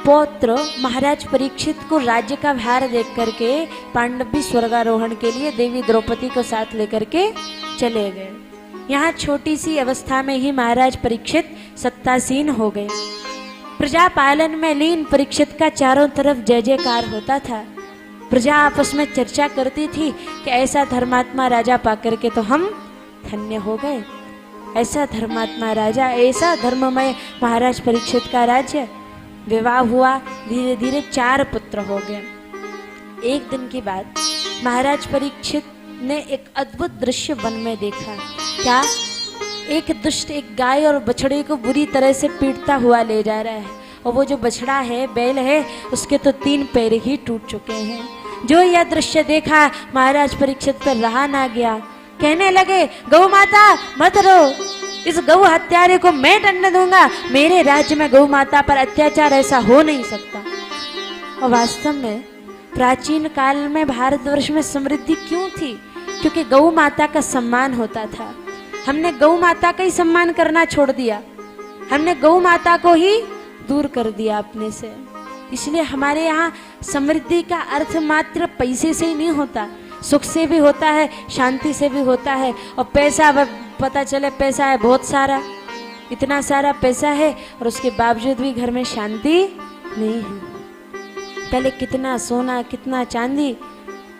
पौत्र महाराज परीक्षित को राज्य का भार देख करके पांडव भी स्वर्गारोहण के लिए देवी द्रौपदी को साथ लेकर के चले गए। यहाँ छोटी सी अवस्था में ही महाराज परीक्षित सत्तासीन हो गए। प्रजा पालन में लीन परीक्षित का चारों तरफ जय जयकार होता था। प्रजा आपस में चर्चा करती थी कि ऐसा धर्मात्मा राजा पाकर के तो हम धन्य हो गए। ऐसा धर्मात्मा राजा, ऐसा धर्ममय महाराज परीक्षित का राज्य। विवाह हुआ, धीरे धीरे 4 पुत्र हो गए। एक दिन की बात, महाराज परीक्षित ने एक अद्भुत दृश्य वन में देखा। क्या? एक दुष्ट एक गाय और बछड़े को बुरी तरह से पीटता हुआ ले जा रहा है, और वो जो बछड़ा है, बैल है, उसके तो 3 पैर ही टूट चुके हैं। जो यह दृश्य देखा महाराज परीक्षित पर रहा ना गया। कहने लगे, गौ माता मत रो, इस गौ हत्यारे को मैं दंड दूंगा। मेरे राज्य में गौ माता पर अत्याचार ऐसा हो नहीं सकता। और वास्तव में प्राचीन काल में भारतवर्ष में समृद्धि क्यों थी? क्योंकि गौ माता का सम्मान होता था। हमने गौ माता का ही सम्मान करना छोड़ दिया, हमने गौ माता को ही दूर कर दिया अपने से। इसलिए हमारे यहाँ समृद्धि का अर्थ मात्र पैसे से ही नहीं होता, सुख से भी होता है, शांति से भी होता है। और पैसा, पता चले पैसा है बहुत सारा, इतना सारा पैसा है और उसके बावजूद भी घर में शांति नहीं है। पहले कितना सोना, कितना चांदी,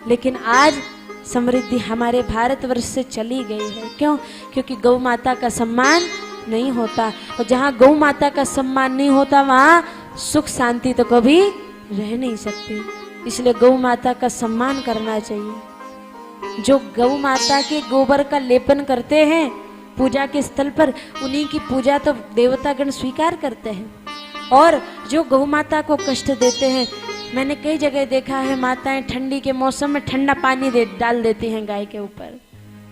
लेकिन आज समृद्धि हमारे भारतवर्ष से चली गई है। क्यों? क्योंकि गौ माता का सम्मान नहीं होता। और जहाँ गौ माता का सम्मान नहीं होता वहाँ सुख शांति तो कभी रह नहीं सकती। इसलिए गौ माता का सम्मान करना चाहिए। जो गौ माता के गोबर का लेपन करते हैं पूजा के स्थल पर, उन्हीं की पूजा तो देवतागण स्वीकार करते हैं। और जो गौ माता को कष्ट देते हैं, मैंने कई जगह देखा है माताएं ठंडी के मौसम में ठंडा पानी डाल देती हैं गाय के ऊपर,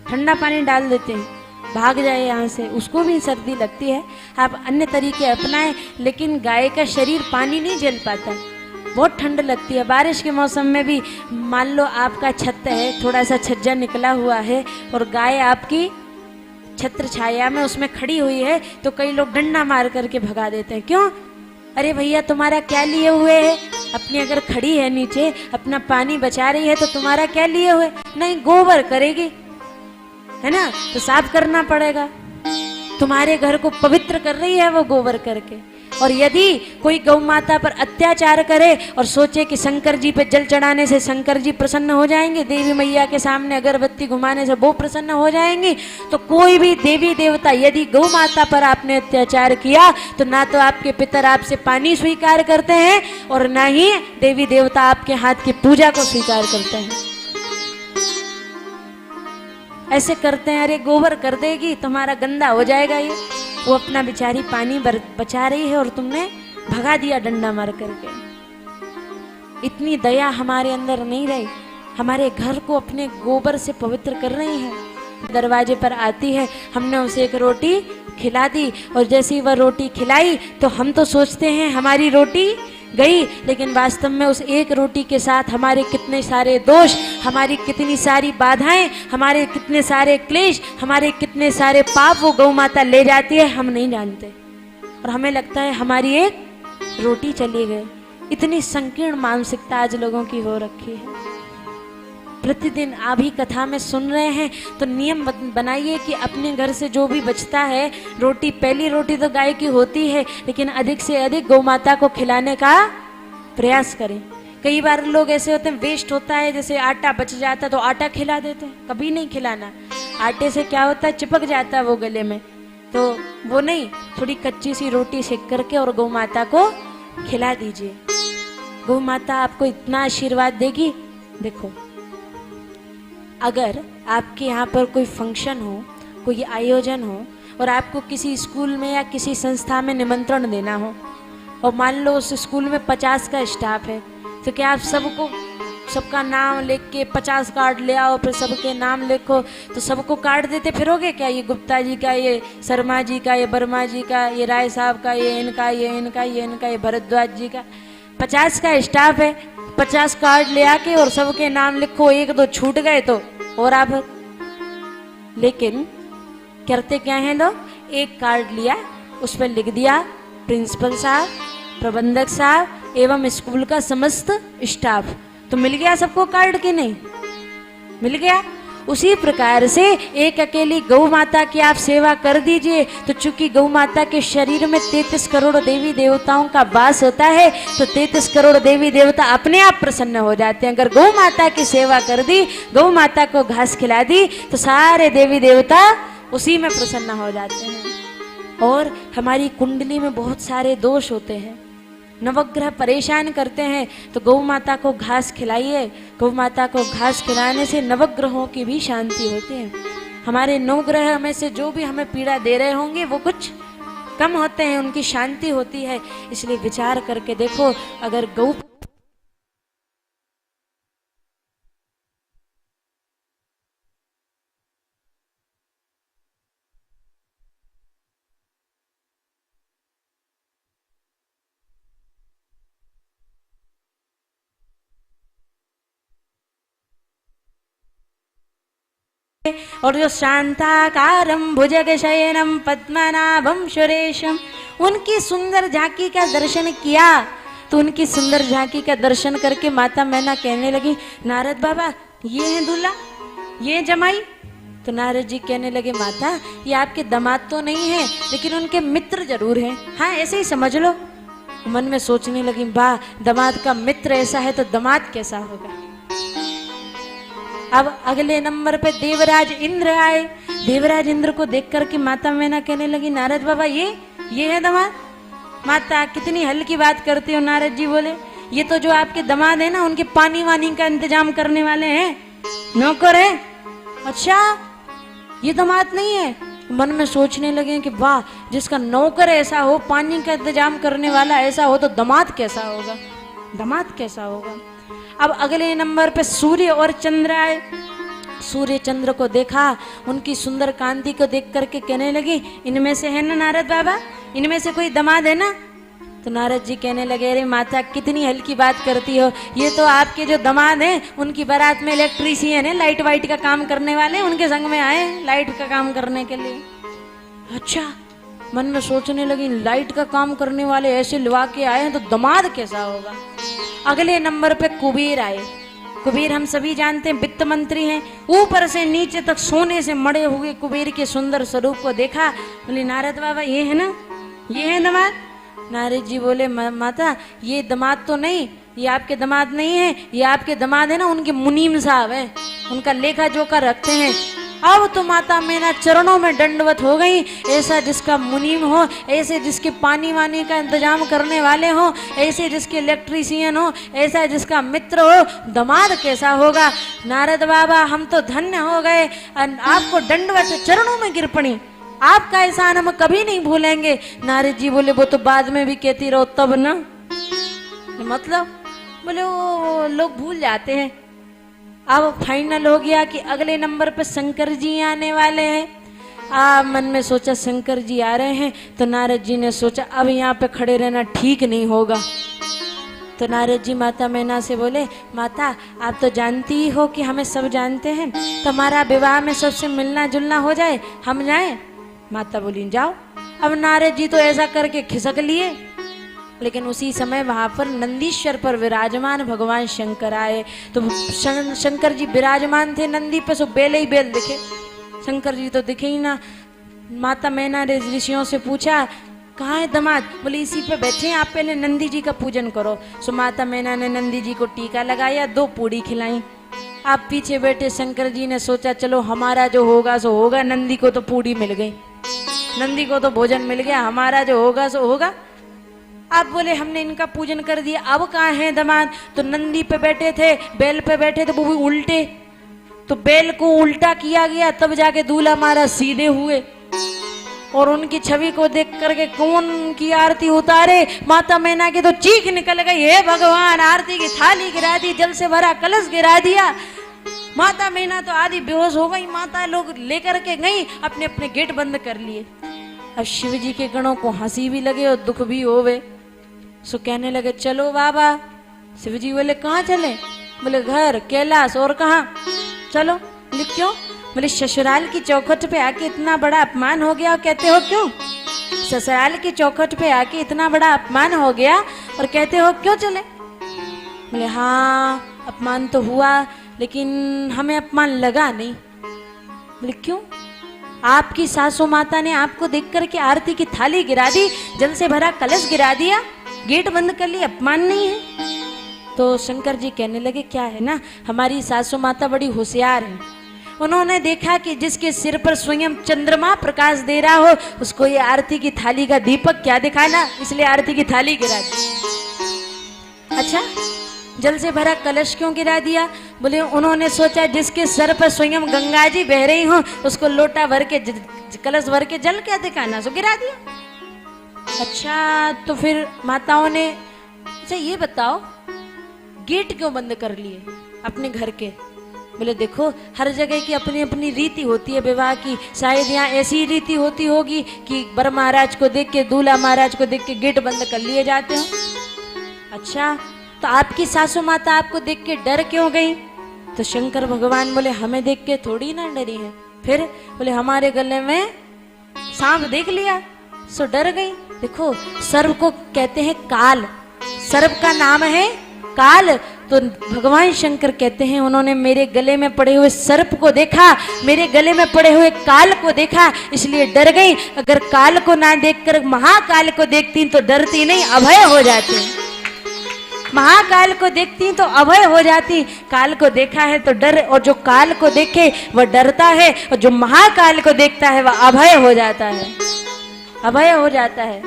ठंडा पानी डाल देते हैं, भाग जाए यहाँ से, उसको भी सर्दी लगती है। आप अन्य तरीके अपनाएं, लेकिन गाय का शरीर पानी नहीं झेल पाता, बहुत ठंड लगती है। बारिश के मौसम में भी मान लो आपका छत है, थोड़ा सा छज्जा निकला हुआ है और गाय आपकी छत्र छाया में उसमें खड़ी हुई है, तो कई लोग डंडा मार करके भगा देते हैं। क्यों? अरे भैया तुम्हारा क्या लिए हुए है? अपनी अगर खड़ी है नीचे, अपना पानी बचा रही है, तो तुम्हारा क्या लिए हुए? नहीं, गोबर करेगी, है ना, तो साफ करना पड़ेगा। तुम्हारे घर को पवित्र कर रही है वो गोबर करके। और यदि कोई गौ माता पर अत्याचार करे और सोचे कि शंकर जी पे जल चढ़ाने से शंकर जी प्रसन्न हो जाएंगे, देवी मैया के सामने अगरबत्ती घुमाने से वो प्रसन्न हो जाएंगी, तो कोई भी देवी देवता, यदि गौ माता पर आपने अत्याचार किया तो ना तो आपके पितर आपसे पानी स्वीकार करते हैं और ना ही देवी देवता आपके हाथ की पूजा को स्वीकार करते हैं। ऐसे करते हैं, अरे गोबर कर देगी, तुम्हारा गंदा हो जाएगा ये। वो अपना बेचारी पानी बचा रही है और तुमने भगा दिया डंडा मार करके। इतनी दया हमारे अंदर नहीं रही, हमारे घर को अपने गोबर से पवित्र कर रही है। दरवाजे पर आती है, हमने उसे एक रोटी खिला दी और जैसे ही वह रोटी खिलाई तो हम तो सोचते हैं हमारी रोटी गई, लेकिन वास्तव में उस एक रोटी के साथ हमारे कितने सारे दोष, हमारी कितनी सारी बाधाएं, हमारे कितने सारे क्लेश, हमारे कितने सारे पाप वो गौ माता ले जाती है, हम नहीं जानते। और हमें लगता है हमारी एक रोटी चली गई। इतनी संकीर्ण मानसिकता आज लोगों की हो रखी है। प्रतिदिन आप ही कथा में सुन रहे हैं तो नियम बनाइए कि अपने घर से जो भी बचता है रोटी, पहली रोटी तो गाय की होती है, लेकिन अधिक से अधिक गौ माता को खिलाने का प्रयास करें। कई बार लोग ऐसे होते हैं, वेस्ट होता है, जैसे आटा बच जाता है तो आटा खिला देते हैं, कभी नहीं खिलाना। आटे से क्या होता है, चिपक जाता है वो गले में, तो वो नहीं, थोड़ी कच्ची सी रोटी सेक करके और गौ माता को खिला दीजिए। गौ माता आपको इतना आशीर्वाद देगी। देखो, अगर आपके यहाँ पर कोई फंक्शन हो, कोई आयोजन हो और आपको किसी स्कूल में या किसी संस्था में निमंत्रण देना हो और मान लो उस स्कूल में 50 का स्टाफ है, तो क्या आप सबका नाम लिख के 50 कार्ड ले आओ, फिर सबके नाम लिखो, तो सबको कार्ड देते फिरोगे क्या? ये गुप्ता जी का, ये शर्मा जी का, ये वर्मा जी का, ये राय साहब का, ये इनका, ये इनका, ये इनका, ये भरद्वाज जी का। 50 का स्टाफ है, 50 कार्ड ले आके और सबके नाम लिखो, एक दो छूट गए तो और आप। लेकिन करते क्या है लोग, एक कार्ड लिया, उस पर लिख दिया प्रिंसिपल साहब, प्रबंधक साहब एवं स्कूल का समस्त स्टाफ, तो मिल गया सबको कार्ड कि नहीं? मिल गया। उसी प्रकार से एक अकेली गौ माता की आप सेवा कर दीजिए, तो चूंकि गौ माता के शरीर में 33 करोड़ देवी देवताओं का वास होता है, तो 33 करोड़ देवी देवता अपने आप प्रसन्न हो जाते हैं। अगर गौ माता की सेवा कर दी, गौ माता को घास खिला दी, तो सारे देवी देवता उसी में प्रसन्न हो जाते हैं। और हमारी कुंडली में बहुत सारे दोष होते हैं, नवग्रह परेशान करते हैं, तो गौ माता को घास खिलाइए। गौ माता को घास खिलाने से नवग्रहों की भी शांति होती है। हमारे 9 ग्रह में से जो भी हमें पीड़ा दे रहे होंगे वो कुछ कम होते हैं, उनकी शांति होती है। इसलिए विचार करके देखो, अगर गौ और जो शांताकारं भुजगशयनं पद्मनाभं सुरेशम, उनकी सुंदर झांकी का दर्शन किया, तो उनकी सुंदर झांकी का दर्शन करके माता मैना कहने लगी, नारद बाबा ये है दूल्हा, ये जमाई। तो नारद जी कहने लगे, माता ये आपके दामाद तो नहीं है, लेकिन उनके मित्र जरूर हैं। हाँ, ऐसे ही समझ लो। मन में सोचने लगी, वाह, दामाद का मित्र ऐसा है तो दामाद कैसा होगा। अब अगले नंबर पे देवराज इंद्र आए। देवराज इंद्र को देख करके माता मैना कहने लगी, नारद बाबा ये है दामाद? माता कितनी हल्की बात करते हो। नारद जी बोले, ये तो जो आपके दामाद है ना, उनके पानी वानी का इंतजाम करने वाले हैं, नौकर है। अच्छा, ये दामाद नहीं है? मन में सोचने लगे कि वाह, जिसका नौकर ऐसा हो, पानी का इंतजाम करने वाला ऐसा हो, तो दामाद कैसा होगा, दामाद कैसा होगा। अब अगले नंबर पे सूर्य और चंद्र आए। सूर्य चंद्र को देखा, उनकी सुंदर कांति को देख करके कहने लगी, इनमें से है ना नारद बाबा, इनमें से कोई दामाद है ना? तो नारद जी कहने लगे, अरे माता कितनी हल्की बात करती हो, ये तो आपके जो दामाद हैं उनकी बारात में इलेक्ट्रीशियन है, लाइट वाइट का काम करने वाले, उनके संग में आए लाइट का काम करने के लिए। अच्छा, मन में सोचने लगी, लाइट का काम करने वाले ऐसे लुआ के आए हैं तो दामाद कैसा होगा। अगले नंबर पे कुबेर आए। कुबेर हम सभी जानते हैं वित्त मंत्री हैं। ऊपर से नीचे तक सोने से मड़े हुए कुबेर के सुंदर स्वरूप को देखा, बोले नारद बाबा ये है ना, ये है दामाद? नारद जी बोले, माता ये दामाद तो नहीं, ये आपके दामाद नहीं है, ये आपके दामाद है ना, उनके मुनीम साहब हैं, उनका लेखा जोखा रखते हैं। अब तो माता मैना चरणों में दंडवत हो गई। ऐसा जिसका मुनीम हो, ऐसे जिसके पानी वानी का इंतजाम करने वाले हो, ऐसे जिसके इलेक्ट्रीशियन हो, ऐसा जिसका मित्र हो, दामाद कैसा होगा। नारद बाबा हम तो धन्य हो गए, आपको दंडवत चरणों में गिर पड़ी, आपका एहसान हम कभी नहीं भूलेंगे। नारद जी बोले, वो तो बाद में भी कहती रहो तब ना, मतलब बोले वो लोग भूल जाते हैं। अब फाइनल हो गया कि अगले नंबर पे शंकर जी आने वाले हैं। मन में सोचा शंकर जी आ रहे हैं, तो नारद जी ने सोचा अब यहाँ पे खड़े रहना ठीक नहीं होगा। तो नारद जी माता मैना से बोले, माता आप तो जानती ही हो कि हमें सब जानते हैं, तो हमारा विवाह में सबसे मिलना जुलना हो जाए, हम जाएं? माता बोली जाओ। अब नारद जी तो ऐसा करके खिसक लिए, लेकिन उसी समय वहां पर नंदीश्वर पर विराजमान भगवान शंकर आए। तो शंकर जी विराजमान थे नंदी पे, सो बेल ही बेल दिखे, शंकर जी तो दिखे ही ना। माता मैना ने ऋषियों से पूछा, कहाँ है दामाद? बोले इसी पे बैठे हैं, आप पहले नंदी जी का पूजन करो। सो माता मैना ने नंदी जी को टीका लगाया, 2 पूड़ी खिलाई। आप पीछे बैठे शंकर जी ने सोचा चलो हमारा जो होगा सो होगा, नंदी को तो पूड़ी मिल गई, नंदी को तो भोजन मिल गया, हमारा जो होगा सो होगा। आप बोले हमने इनका पूजन कर दिया, अब कहाँ है दामाद? तो नंदी पे बैठे थे, बैल पे बैठे थे, वो भी उल्टे, तो बैल को उल्टा किया गया, तब जाके दूल्हा मारा सीधे हुए। और उनकी छवि को देख करके कौन की आरती उतारे? माता मैना की तो चीख निकल गई, हे भगवान, आरती की थाली गिरा दी, जल से भरा कलश गिरा दिया। माता मैना तो आधी बेहोश हो गई। माता लोग लेकर के गई, अपने अपने गेट बंद कर लिए। अब शिव जी के गणों को हंसी भी लगे और दुख भी होवे, सो कहने लगे चलो बाबा। शिव जी बोले कहाँ चले? बोले घर, कैलाश, और कहाँ? चलो। बोले क्यों? बोले ससुराल की चौखट पे आके इतना बड़ा अपमान हो गया और कहते हो क्यों? ससुराल की चौखट पे आके इतना बड़ा अपमान हो गया और कहते हो क्यों चले? बोले हाँ अपमान तो हुआ, लेकिन हमें अपमान लगा नहीं। बोले क्यों? आपकी सासू माता ने आपको देख करके आरती की थाली गिरा दी, जल से भरा कलश गिरा दिया, गेट बंद कर लिया, अपमान नहीं है? तो शंकर जी कहने लगे क्या है ना, हमारी सासू माता बड़ी होशियार है। उन्होंने देखा कि जिसके सिर पर स्वयं चंद्रमा प्रकाश दे रहा हो, उसको ये आरती की थाली का दीपक क्या दिखाना, इसलिए आरती की थाली गिरा दी। अच्छा, जल से भरा कलश क्यों गिरा दिया? बोले उन्होंने सोचा जिसके सर पर स्वयं गंगा जी बह रही हो, उसको लोटा भर के कलश भर के जल क्या दिखाना, सो गिरा दिया। अच्छा, तो फिर माताओं ने, अच्छा ये बताओ गेट क्यों बंद कर लिए अपने घर के? बोले देखो हर जगह की अपनी अपनी रीति होती है विवाह की, शायद यहाँ ऐसी रीति होती होगी कि वर महाराज को देख के, दूल्हा महाराज को देख के गेट बंद कर लिए जाते हो। अच्छा, तो आपकी सासू माता आपको देख के डर क्यों गई? तो शंकर भगवान बोले हमें देख के थोड़ी ना डरी है। फिर बोले हमारे गले में सांप देख लिया सो डर गई। देखो सर्प को कहते हैं काल, सर्प का नाम है काल। तो भगवान शंकर कहते हैं उन्होंने मेरे गले में पड़े हुए सर्प को देखा, मेरे गले में पड़े हुए काल को देखा, इसलिए डर गई। अगर काल को ना देखकर महाकाल को देखती तो डरती नहीं, अभय हो जाती। महाकाल को देखती तो अभय हो जाती, काल को देखा है तो डर, और जो काल को देखे वह डरता है, और जो महाकाल को देखता है वह अभय हो जाता है, अभय हो जाता है।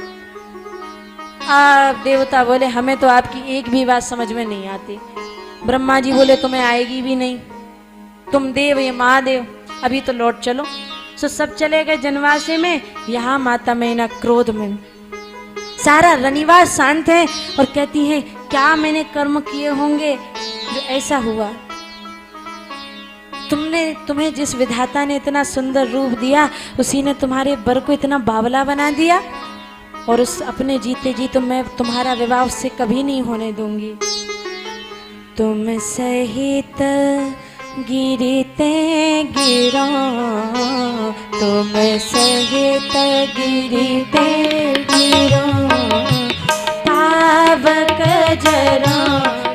आप देवता बोले हमें तो आपकी एक भी बात समझ में नहीं आती। ब्रह्मा जी बोले तुम्हें आएगी भी नहीं, तुम देव ये महादेव, अभी तो लौट चलो। सो सब चले गए जनवासे में। यहाँ माता मैना क्रोध में, सारा रनिवास शांत है और कहती है क्या मैंने कर्म किए होंगे जो ऐसा हुआ। तुम्हें जिस विधाता ने इतना सुंदर रूप दिया, उसी ने तुम्हारे बर को इतना बावला बना दिया, और उस अपने जीते जी तो मैं तुम्हारा विवाह उससे कभी नहीं होने दूंगी। तुम सहित गिरते गिरो, तुम सहित गिरते गिरो, पावक जरो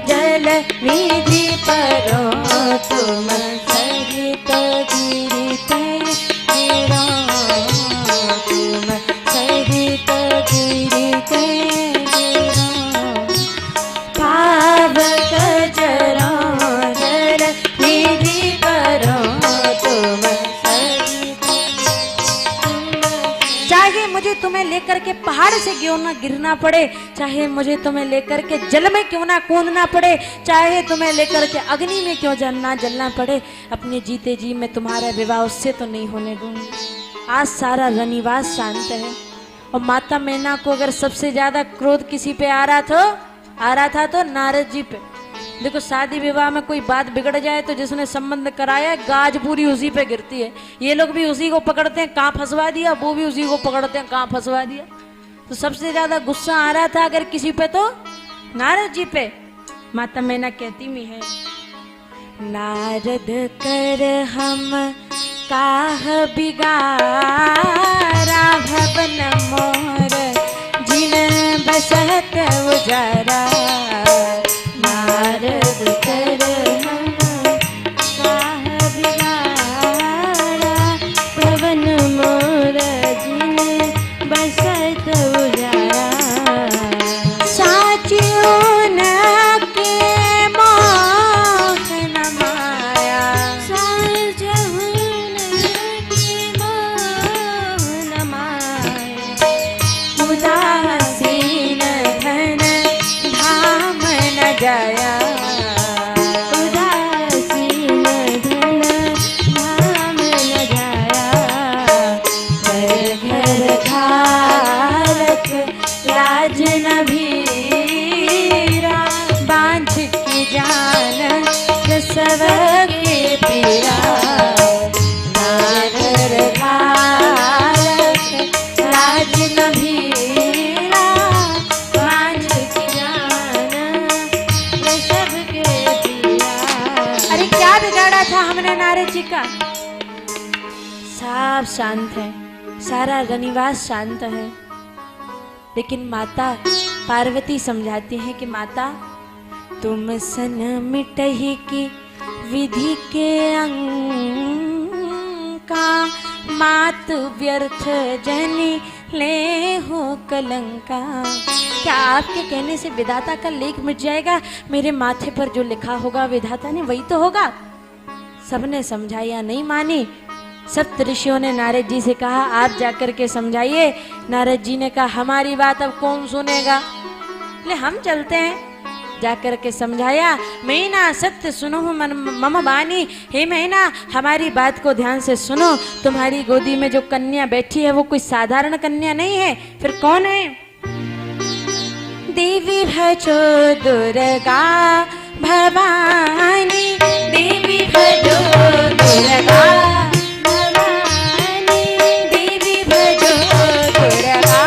जल विधि परो, तुम सहित गिरते गिरो, तुम सहित गिरते गिरो, पावक जरो जल विधि परो, तुम सहित। चाहे मुझे तुम्हें लेकर के पहाड़ से क्यों ना गिरना पड़े, चाहे मुझे तुम्हें लेकर के जल में क्यों ना कूदना पड़े, चाहे तुम्हें लेकर के अग्नि में क्यों जलना पड़े, अपने जीते जी मैं तुम्हारा विवाह उससे तो नहीं होने दूंगी। आज सारा रनिवास शांत है, और माता मैना को अगर सबसे ज्यादा क्रोध किसी पे आ रहा था तो नारद जी पे। देखो शादी विवाह में कोई बात बिगड़ जाए तो जिसने संबंध कराया गाज पूरी उसी पे गिरती है। ये लोग भी उसी को पकड़ते हैं कहाँ फंसवा दिया, वो भी उसी को पकड़ते हैं कहाँ फंसवा दिया। तो सबसे ज्यादा गुस्सा आ रहा था अगर किसी पे तो नारद जी पे। माता मैना कहती भी है, नारद कर हम काह बिगारा, भवन मोर जिन बसत उजारा, नारद कर हम काह बिगारा, भवन मोर जिन बसत उजारा, साचियों न के मोह न माया, साचहुन के मोह न माया, उदासीन धन धाम न जाया, उदासीन धन धाम न जाया, घर घर घारक लाज न भीरा, बांझ की जान सब के पीरा, घर घारक लाज न भीरा, बांझ की जान सब के पीरा। अरे क्या बिगाड़ा था हमने नारद जी का। सब शांत है, सारा रनिवास शांत है, लेकिन माता पार्वती समझाती है कि माता तुम सन मिटही की विधि के अंका, मात व्यर्थ जनी ले हो कलंका। क्या आपके कहने से विधाता का लेख मिट जाएगा? मेरे माथे पर जो लिखा होगा विधाता ने वही तो होगा। सबने समझाया, नहीं मानी। सप्त ऋषियों ने नारद जी से कहा आप जाकर के समझाइए। नारद जी ने कहा हमारी बात अब कौन सुनेगा, ले हम चलते हैं। जाकर के समझाया, मैना सत्य सुनो मम बानी, हे मैना हमारी बात को ध्यान से सुनो। तुम्हारी गोदी में जो कन्या बैठी है वो कोई साधारण कन्या नहीं है, फिर कौन है? देवी भजो दुर्गा भवानी, देवी भजो दुर्गा भवानी, देवी भजो दुर्गा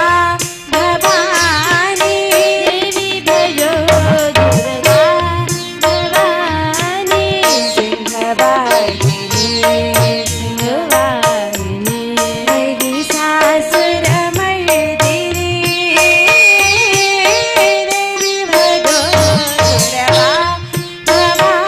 भवानी, देवी भजो दुर्गा भवानी, सिंहवाहिनी सिंहवाहिनी, मेरी सासुर मर्दिनी, देवी भजो दुर्गा भवानी।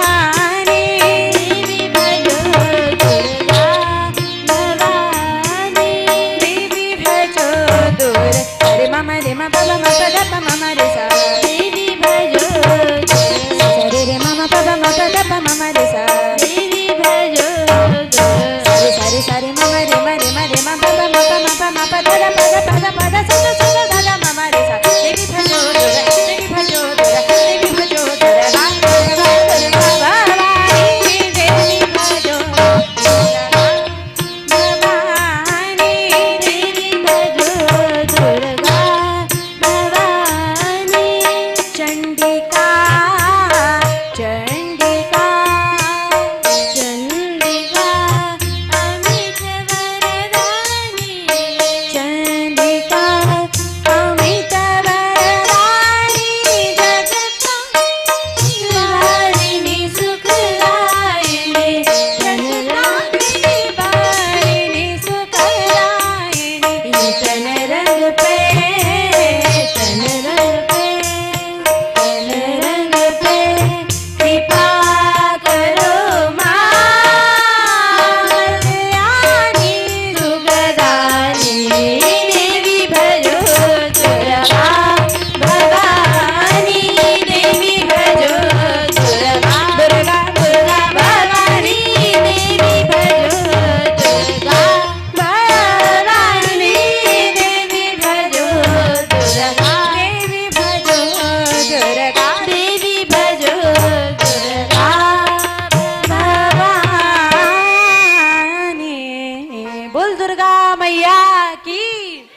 बोल दुर्गा मैया की।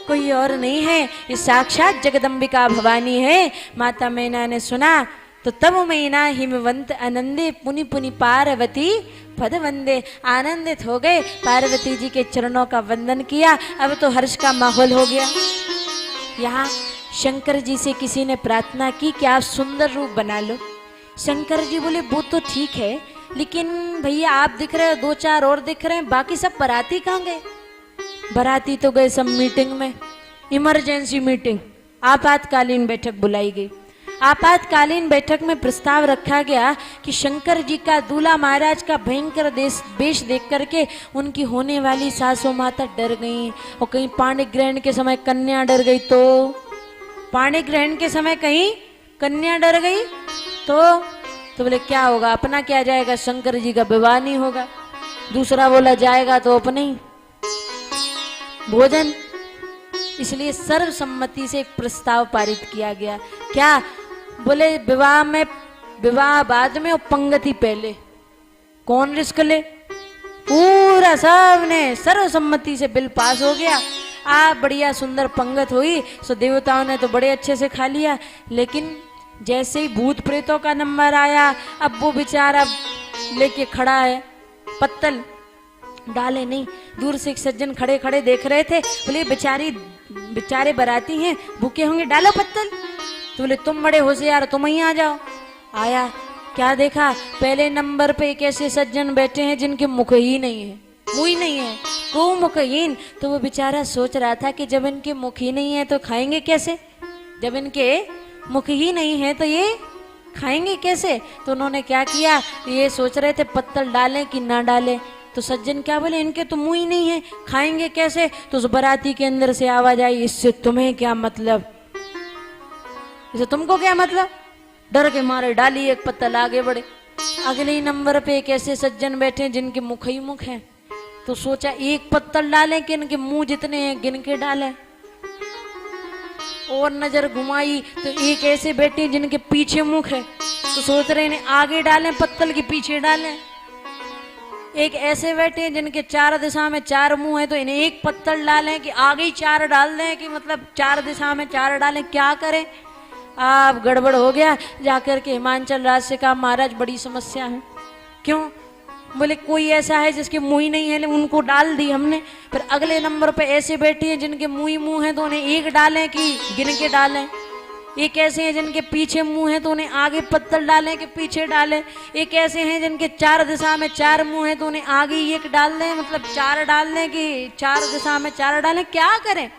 कोई और नहीं है, ये साक्षात जगदम्बिका भवानी है। माता मैना ने सुना तो तब मैना हिमवंत आनंदे पुनि पुनि पार्वती पद वंदे। आनंदित हो गए, पार्वती जी के चरणों का वंदन किया। अब तो हर्ष का माहौल हो गया। यहाँ शंकर जी से किसी ने प्रार्थना की कि आप सुंदर रूप बना लो। शंकर जी बोले वो तो ठीक है, लेकिन भैया आप दिख रहे हो, दो चार और दिख रहे हैं, बाकी सब बाराती कहाँ गए? बाराती तो गए सब मीटिंग में, इमरजेंसी मीटिंग, आपातकालीन बैठक बुलाई गई। आपातकालीन बैठक में प्रस्ताव रखा गया कि शंकर जी का दूल्हा महाराज का भयंकर वेश देख करके उनकी होने वाली सासू माता डर गई, और कहीं पाणी ग्रहण के समय कन्या डर गई तो, पाणी ग्रहण के समय कहीं कन्या डर गई तो बोले क्या होगा, अपना क्या जाएगा, शंकर जी का विवाह नहीं होगा। दूसरा बोला जाएगा तो अपने ही भोजन। इसलिए सर्वसम्मति से एक प्रस्ताव पारित किया गया। क्या बोले, विवाह में, विवाह बाद में और पंगति पहले, कौन रिस्क ले? पूरा सब ने सर्वसम्मति से बिल पास हो गया। आप बढ़िया सुंदर पंगत हुई, सो देवताओं ने तो बड़े अच्छे से खा लिया। लेकिन जैसे ही भूत प्रेतों का नंबर आया, अब वो बेचारा लेके खड़ा है पत्तल, डाले नहीं। दूर से एक सज्जन खड़े खड़े देख रहे थे, बोले बेचारे बराती हैं, भूखे होंगे, डालो पत्तल। तो बोले तुम बड़े होशियार, तुम ही आ जाओ। आया, क्या देखा, पहले नंबर पे एक ऐसे सज्जन बैठे हैं जिनके मुख ही नहीं है, मुंह ही नहीं है, को मुखहीन। तो वो बेचारा सोच रहा था कि जब इनके मुख ही नहीं है तो खाएंगे कैसे, जब इनके मुख ही नहीं है तो ये खाएंगे कैसे। तो उन्होंने क्या किया, ये सोच रहे थे पत्तल डालें कि ना डालें। तो सज्जन क्या बोले, इनके तो मुंह ही नहीं है, खाएंगे कैसे। तो उस बराती के अंदर से आवाज आई, इससे तुम्हें क्या मतलब, इससे तुमको क्या मतलब। डर के मारे डाली एक पत्तल, आगे बढ़े। अगले ही नंबर पे एक ऐसे सज्जन बैठे जिनके मुख ही मुख हैं। तो सोचा एक पत्तल डालें कि इनके मुंह जितने हैं गिन के डालें। और नजर घुमाई तो एक ऐसे बैठे जिनके पीछे मुख है, तो सोच रहे इन्हें आगे डालें पत्तल के पीछे डालें। एक ऐसे बैठे जिनके चार दिशा में चार मुंह है, तो इन्हें एक पत्तल डालें कि आगे ही चार डाल दें, कि मतलब चार दिशा में चार डालें, क्या करें। आप गड़बड़ हो गया। जाकर के हिमांचल राज से कहा, महाराज बड़ी समस्या है। क्यों? बोले कोई ऐसा है जिसके मुंह ही नहीं है, उनको डाल दी हमने। फिर अगले नंबर पे ऐसे बैठे हैं जिनके मुंह ही मुंह है, तो उन्हें एक डालें कि गिन के डालें। एक ऐसे हैं जिनके पीछे मुंह है, तो उन्हें आगे पत्तल डालें कि पीछे डालें। एक ऐसे हैं जिनके चार दिशा में चार मुंह है, तो उन्हें आगे एक डाल दें, मतलब चार डाल दें कि चार दिशा में चार डालें, क्या करें।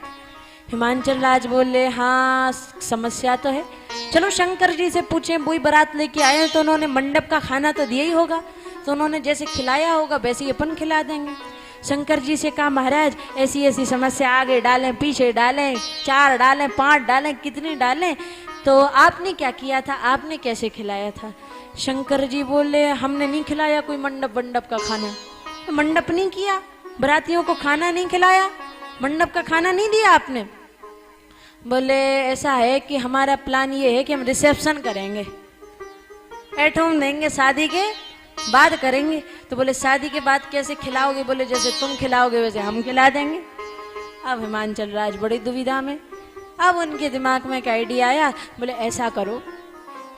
हिमांचल राज बोले, हाँ समस्या तो है, चलो शंकर जी से पूछें, वही बारात लेके आए हैं तो उन्होंने मंडप का खाना तो दिया ही होगा, तो उन्होंने जैसे खिलाया होगा वैसे ही अपन खिला देंगे। शंकर जी से कहा, महाराज ऐसी ऐसी समस्या, आगे डालें पीछे डालें, चार डालें पांच डालें, कितनी डालें। तो आपने क्या किया था, आपने कैसे खिलाया था। शंकर जी बोले, हमने नहीं खिलाया कोई मंडप का खाना, मंडप नहीं किया, बरातियों को खाना नहीं खिलाया, मंडप का खाना नहीं दिया आपने। बोले ऐसा है कि हमारा प्लान ये है कि हम रिसेप्शन करेंगे, एट होम देंगे, शादी के बाद करेंगे। तो बोले शादी के बाद कैसे खिलाओगे। बोले जैसे तुम खिलाओगे वैसे हम खिला देंगे। अब हिमांचल राज बड़ी दुविधा में। अब उनके दिमाग में एक आइडिया आया। बोले ऐसा करो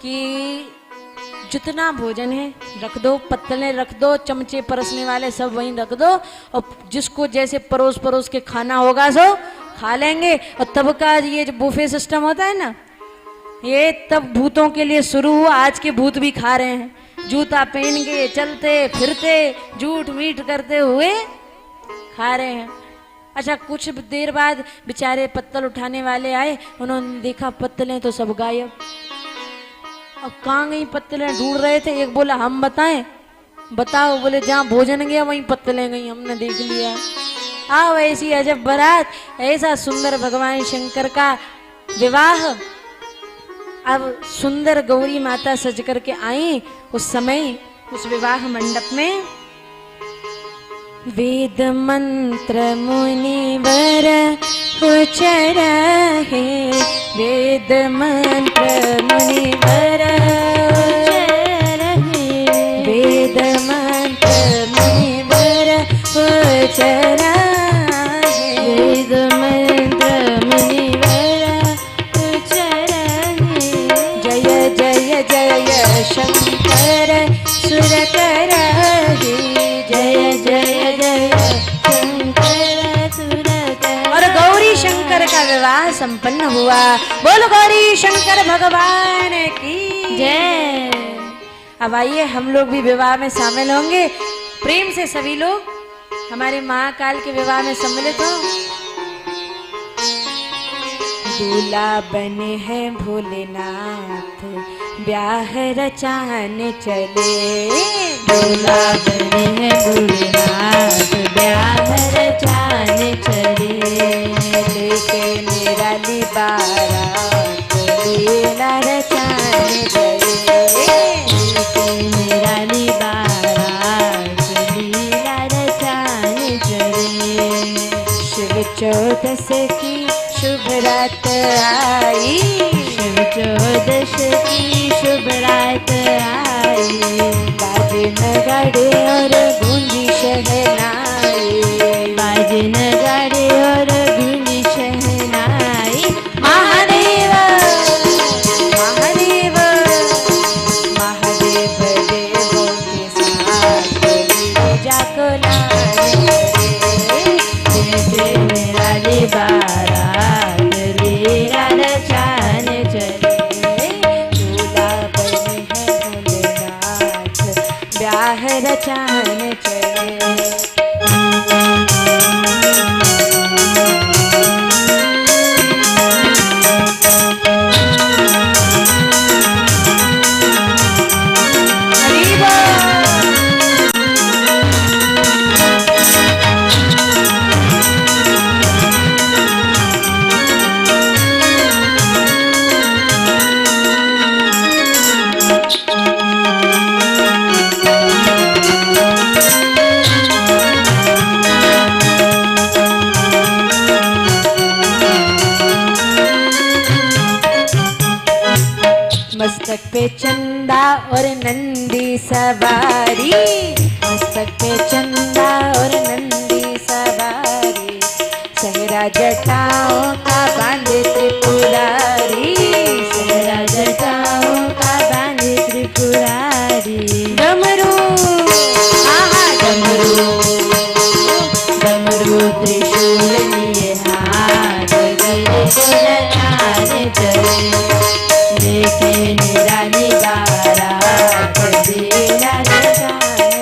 कि जितना भोजन है रख दो, पत्तलें रख दो, चमचे परसने वाले सब वहीं रख दो, और जिसको जैसे परोस परोस के खाना होगा सो खा लेंगे। और तब का ये जो बुफे सिस्टम होता है ना, ये तब भूतों के लिए शुरू हुआ। आज के भूत भी खा रहे हैं, जूता पहन के चलते फिरते झूठ मीठ करते हुए खा रहे हैं। अच्छा, कुछ देर बाद बेचारे पत्तल उठाने वाले आए, उन्होंने देखा पत्तलें तो सब गायब। अब कहाँ गई पत्तलें, ढूंढ रहे थे। एक बोला हम बताएं, बताओ। बोले जहाँ भोजन गया वहीं पत्तलें गई, हमने देख लिया। आओ ऐसी अजब बारात, ऐसा सुंदर भगवान शंकर का विवाह। अब सुंदर गौरी माता सज करके आई। उस समय उस विवाह मंडप में वेद मंत्र मुनिवर उच्चर है, वेद मंत्र मुनिवर उच्चर है, वेद मंत्र मुनिवर उच्चर चराहे, वेद मंत्र मुनिवर उच्चराहे। जय जय जय शंकर सुर कराहे, जय जय जय शंकर सुर कराहे। और गौरी शंकर का विवाह संपन्न हुआ। बोलो गौरी शंकर भगवान की जय। अब आइए हम लोग भी विवाह में शामिल होंगे। प्रेम से सभी लोग हमारे महाकाल के विवाह में सम्मिलित हो। दूल्हा बने हैं भोलेनाथ, ब्याह रचाने चले। दूल्हा बने हैं भोलेनाथ, ब्याह रचाने चले। लेके निराली बारात, लीला रचाने चले। लेके निराली बारात, लीला रचाने चले। शिव चौदस की शुभ रात आई, शिव चौदस की शुभ रात आई। बाजे नगाड़े और गूंजी शहनाई, बाजे नगाड़े और गूंजी शहनाई। महादेव महादेव महादेव देवों के साथ पूजा को लाने चले। जैसे निराली बारात लीला रचाने चले। दूल्हा बने हैं भोलेनाथ, ब्याह रचाने चले। मस्तक पे चंदा और नंदी सवारी, मस्तक पे चंदा और नंदी सवारी। सहरा जटाओं का बांधे त्रिपुरारी, सहरा जटाओं का बांधे त्रिपुरारी। डमरू आहा डमरू, डमरू त्रिशूल लिए हाथ, गले को लगाने चले। लेके निराली बारात, लीला रचाने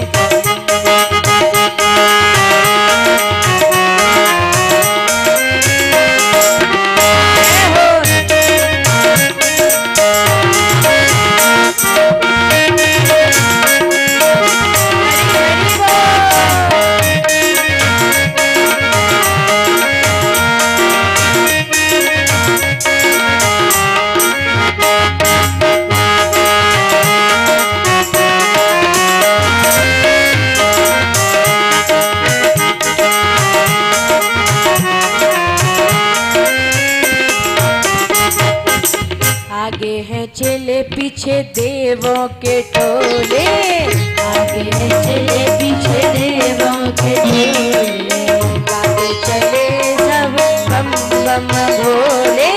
चले पीछे देवों के टोले, आगे चले पीछे देवों के टोले। गाते चले सब बम बम भोले।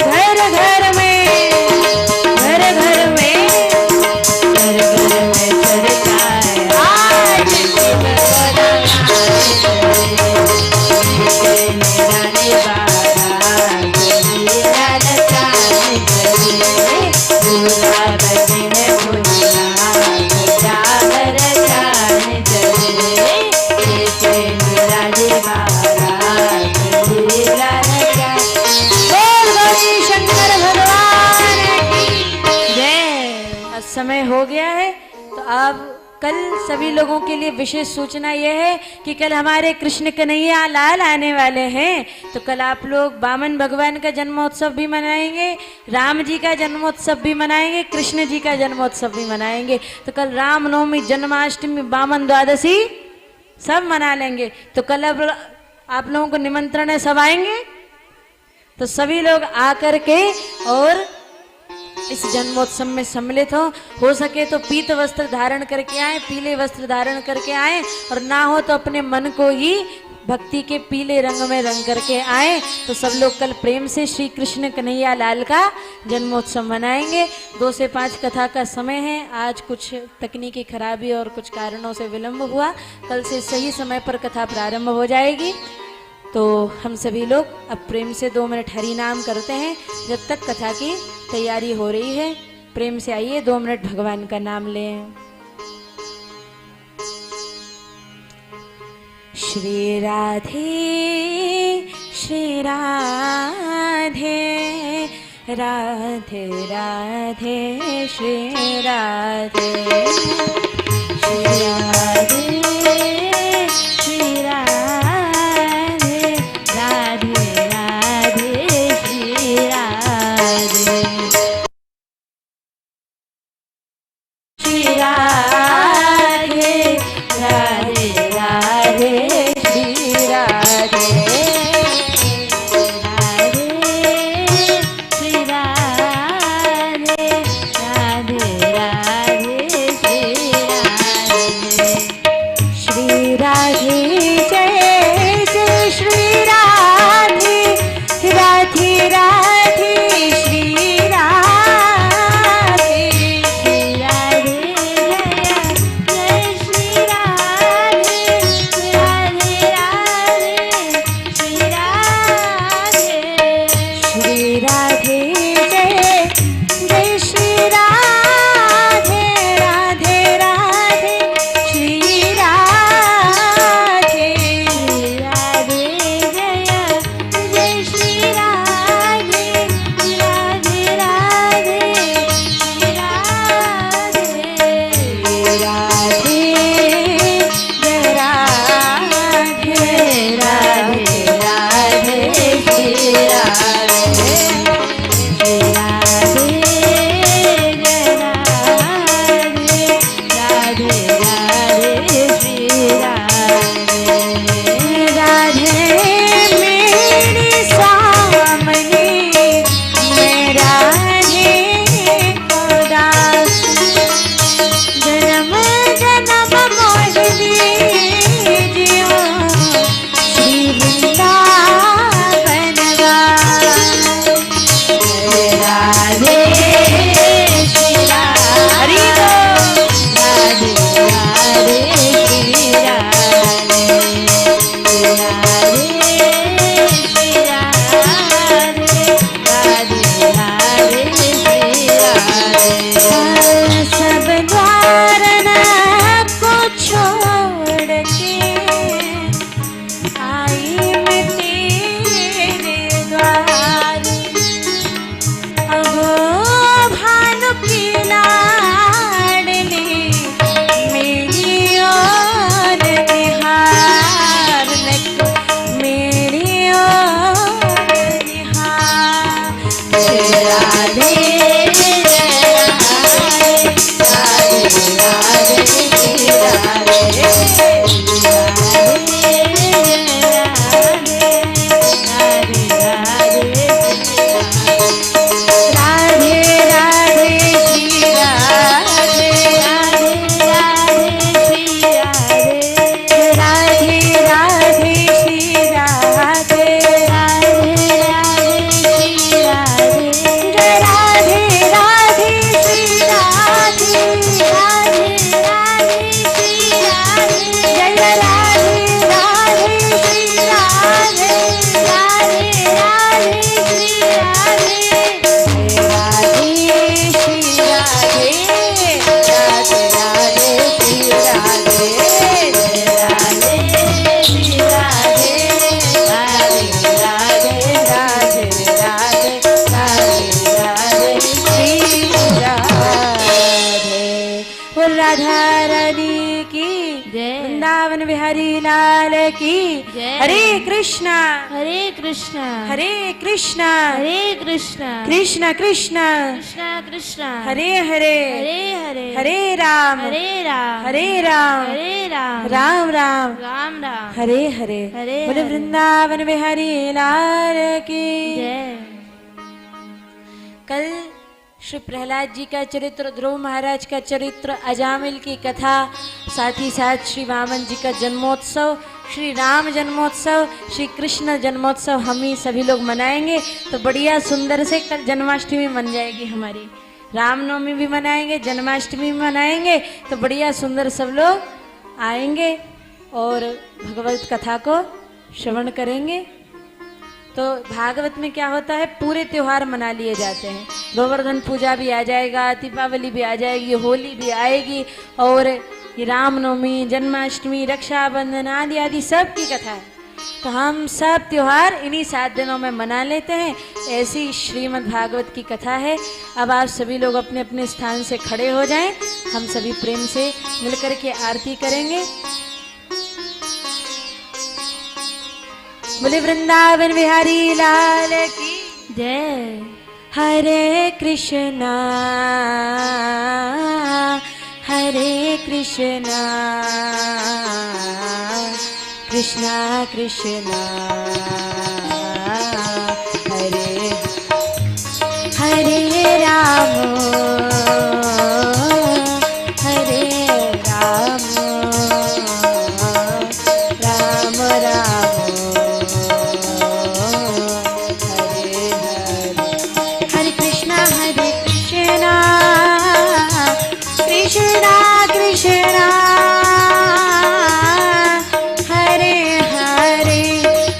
घर घर में घर घर में घर घर में चढ़ता है आज समय हो गया है। तो अब कल सभी लोगों के लिए विशेष सूचना यह है कि कल हमारे कृष्ण कन्हैया लाल आने वाले हैं। तो कल आप लोग वामन भगवान का जन्मोत्सव भी मनाएंगे, राम जी का जन्मोत्सव भी मनाएंगे, कृष्ण जी का जन्मोत्सव भी मनाएंगे। तो कल रामनवमी, जन्माष्टमी, वामन द्वादशी सब मना लेंगे। तो कल अब आप लोगों को निमंत्रण है, सब आएंगे। तो सभी लोग आकर के और इस जन्मोत्सव में सम्मिलित हो सके तो पीत वस्त्र धारण करके आए, पीले वस्त्र धारण करके आए, और ना हो तो अपने मन को ही भक्ति के पीले रंग में रंग करके आए। तो सब लोग कल प्रेम से श्री कृष्ण कन्हैया लाल का जन्मोत्सव मनाएंगे। 2 से 5 कथा का समय है। आज कुछ तकनीकी खराबी और कुछ कारणों से विलंब हुआ, कल से सही समय पर कथा प्रारंभ हो जाएगी। तो हम सभी लोग अब प्रेम से 2 मिनट हरि नाम करते हैं जब तक कथा की तैयारी हो रही है। प्रेम से आइए 2 मिनट भगवान का नाम लें। श्री राधे श्री राधे, राधे राधे श्री राधे, श्री राधे श्री राधे, राधे राधे श्री राधे, श्री राधे राधे राधे श्री राधे, श्री राधे राधे राधे श्री राधे, श्री राधे जय जय श्री राधे, राधे राधे श्री राधे, श्री राधे जय जय श्री राधे, राधे राधे श्री राधे, श्री राधे जय जय श्री राधे, राधे राधे श्री राधे, श्री राधे जय जय श्री राधे, राधे राधे श्री राधे, राधे जय राधे, राधे राधे श्री राधे, श्री राधे जय राधे, राधे राधे श्री राधे, राधे मेरी सामने मैं राधे को दास, जन्म जन्म मोह दीजियो श्री वृंदावन वास, राधे श्री राधे, राधे राधे श्री राधे, राधे श्री राधे, राधे राधे श्री राधे, सब द्वारन को छोड़ के आई मैं तेरे द्वार, अगो भानु की लाडली मेरी ओर निहार, मेरी ओर निहार, श्री राधे राधे राधे श्री राधे, राधे राधे श्री राधे, राधे राधे श्री राधे, राधे राधे श्री राधे, जय राधे राधे श्री राधे, राधे राधे श्री राधे, जय राधे राधे श्री राधे, राधे राधे श्री राधे, राधे श्री राधे, राधे राधे श्री राधे, राधे श्री राधे, राधे राधे राधे राधे, राधे राधे श्री राधे। बोल राधा रानी की जय, वृंदावन बिहारी लाल की जय। हरे कृष्णा हरे कृष्णा हरे कृष्णा हरे कृष्णा कृष्ण कृष्ण कृष्णा कृष्णा हरे हरे हरे हरे हरे राम हरे राम हरे राम हरे राम राम राम राम राम हरे हरे हरे बोले हरे। वृंदावन बिहारी लाल की जय। कल श्री प्रहलाद जी का चरित्र, ध्रुव महाराज का चरित्र, अजामिल की कथा, साथ ही साथ श्री वामन जी का जन्मोत्सव, श्री राम जन्मोत्सव, श्री कृष्ण जन्मोत्सव हम ही सभी लोग मनाएंगे। तो बढ़िया सुंदर से कल जन्माष्टमी बन जाएगी हमारी, रामनवमी भी मनाएंगे, जन्माष्टमी भी मनाएंगे। तो बढ़िया सुंदर सब लोग आएंगे और भगवत कथा को श्रवण करेंगे। तो भागवत में क्या होता है, पूरे त्योहार मना लिए जाते हैं। गोवर्धन पूजा भी आ जाएगा, दीपावली भी आ जाएगी, होली भी आएगी, और ये रामनवमी, जन्माष्टमी, रक्षाबंधन आदि आदि सब की कथा है। तो हम सब त्योहार इन्हीं 7 दिनों में मना लेते हैं। ऐसी श्रीमद् भागवत की कथा है। अब आप सभी लोग अपने अपने स्थान से खड़े हो जाएं, हम सभी प्रेम से मिलकर के आरती करेंगे। बोले वृंदावन बिहारी लाल की जय। हरे कृष्णा कृष्णा कृष्णा हरे हरे राम राम राम हरे कृष्णा कृष्णा कृष्णा हरे हरे,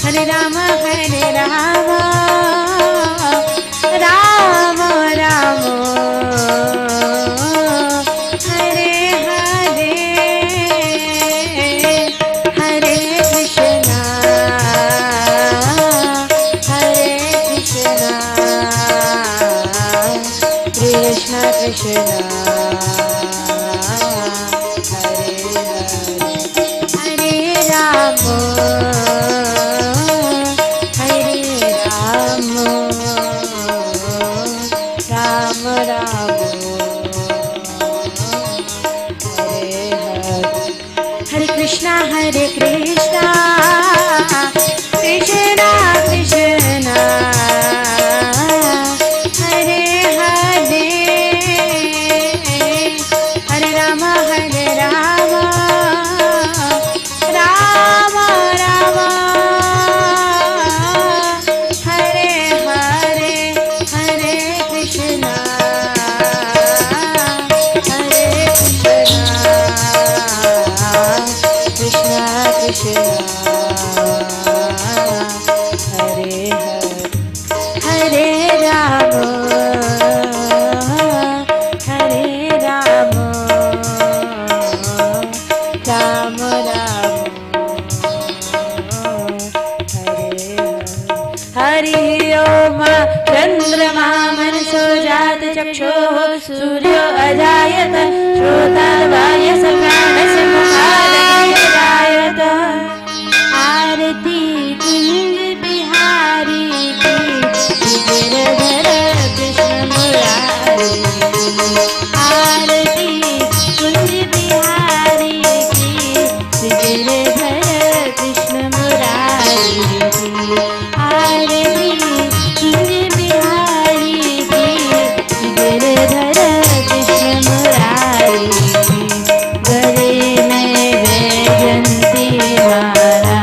हरे राम राम राम हरे हरे, हरे कृष्णा कृष्णा कृष्णा हरे राम राम राम हरे हरे, हरे कृष्णा कृष्णा कृष्णा हरे हरे, हरे राम राम राम हरे हरे, हरे कृष्णा कृष्णा कृष्णा हरे हरे, हरे राम राम राम हरे हरि ओम। चंद्रमा मनसो जात चक्षुः सूर्यो अजायत श्रोतावायस प्राणस्य मुखादजायत। आरती कुंज बिहारी की गिरधर कृष्ण मुरारी, आरती कुंज बिहारी की गिरधर कृष्ण मुरारी, आरती कुंज बिहारी की गिरधर कृष्ण मुरारी। गले में वैजयंती माला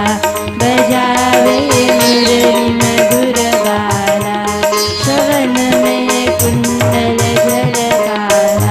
बजावे मुरली मधुर गाला, श्रवण में कुंडल झलकारा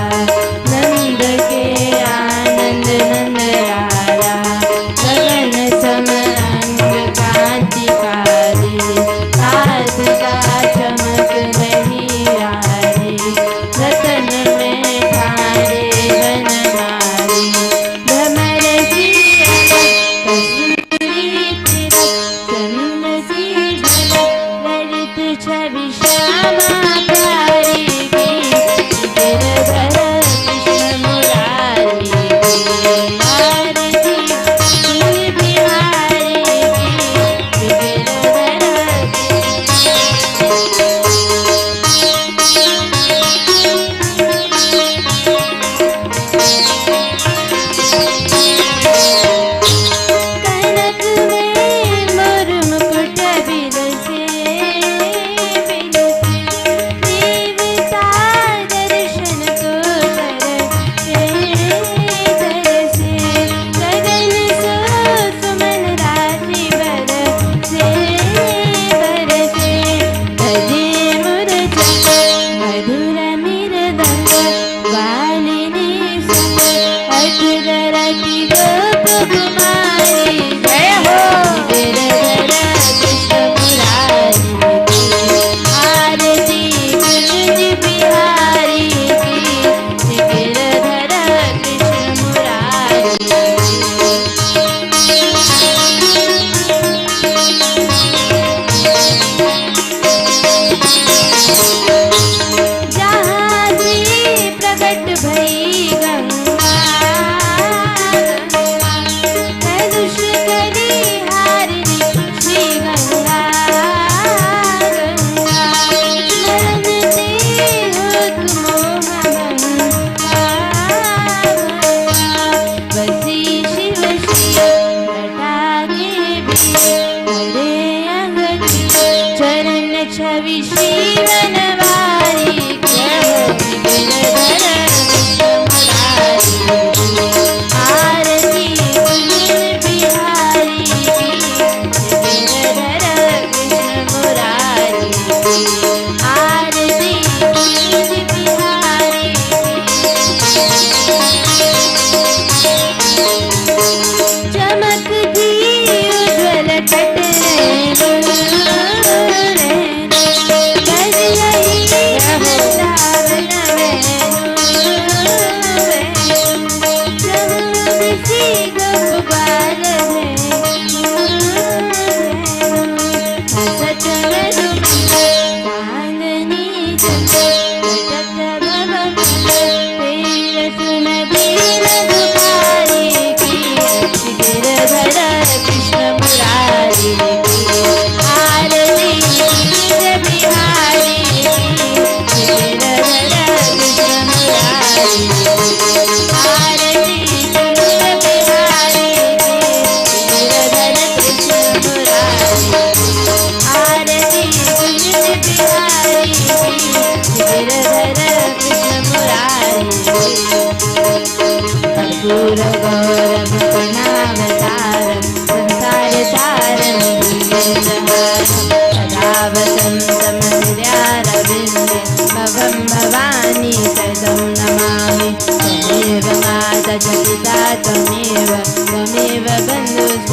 कर्पूरगौरभुजनावतारं संसारसारं भुजगेन्द्रहारं सदा वसन्तं हृदयारविन्दे भवं भवानी सदं नमामि। त्वमेव माता च पिता त्वमेव बन्धुश्च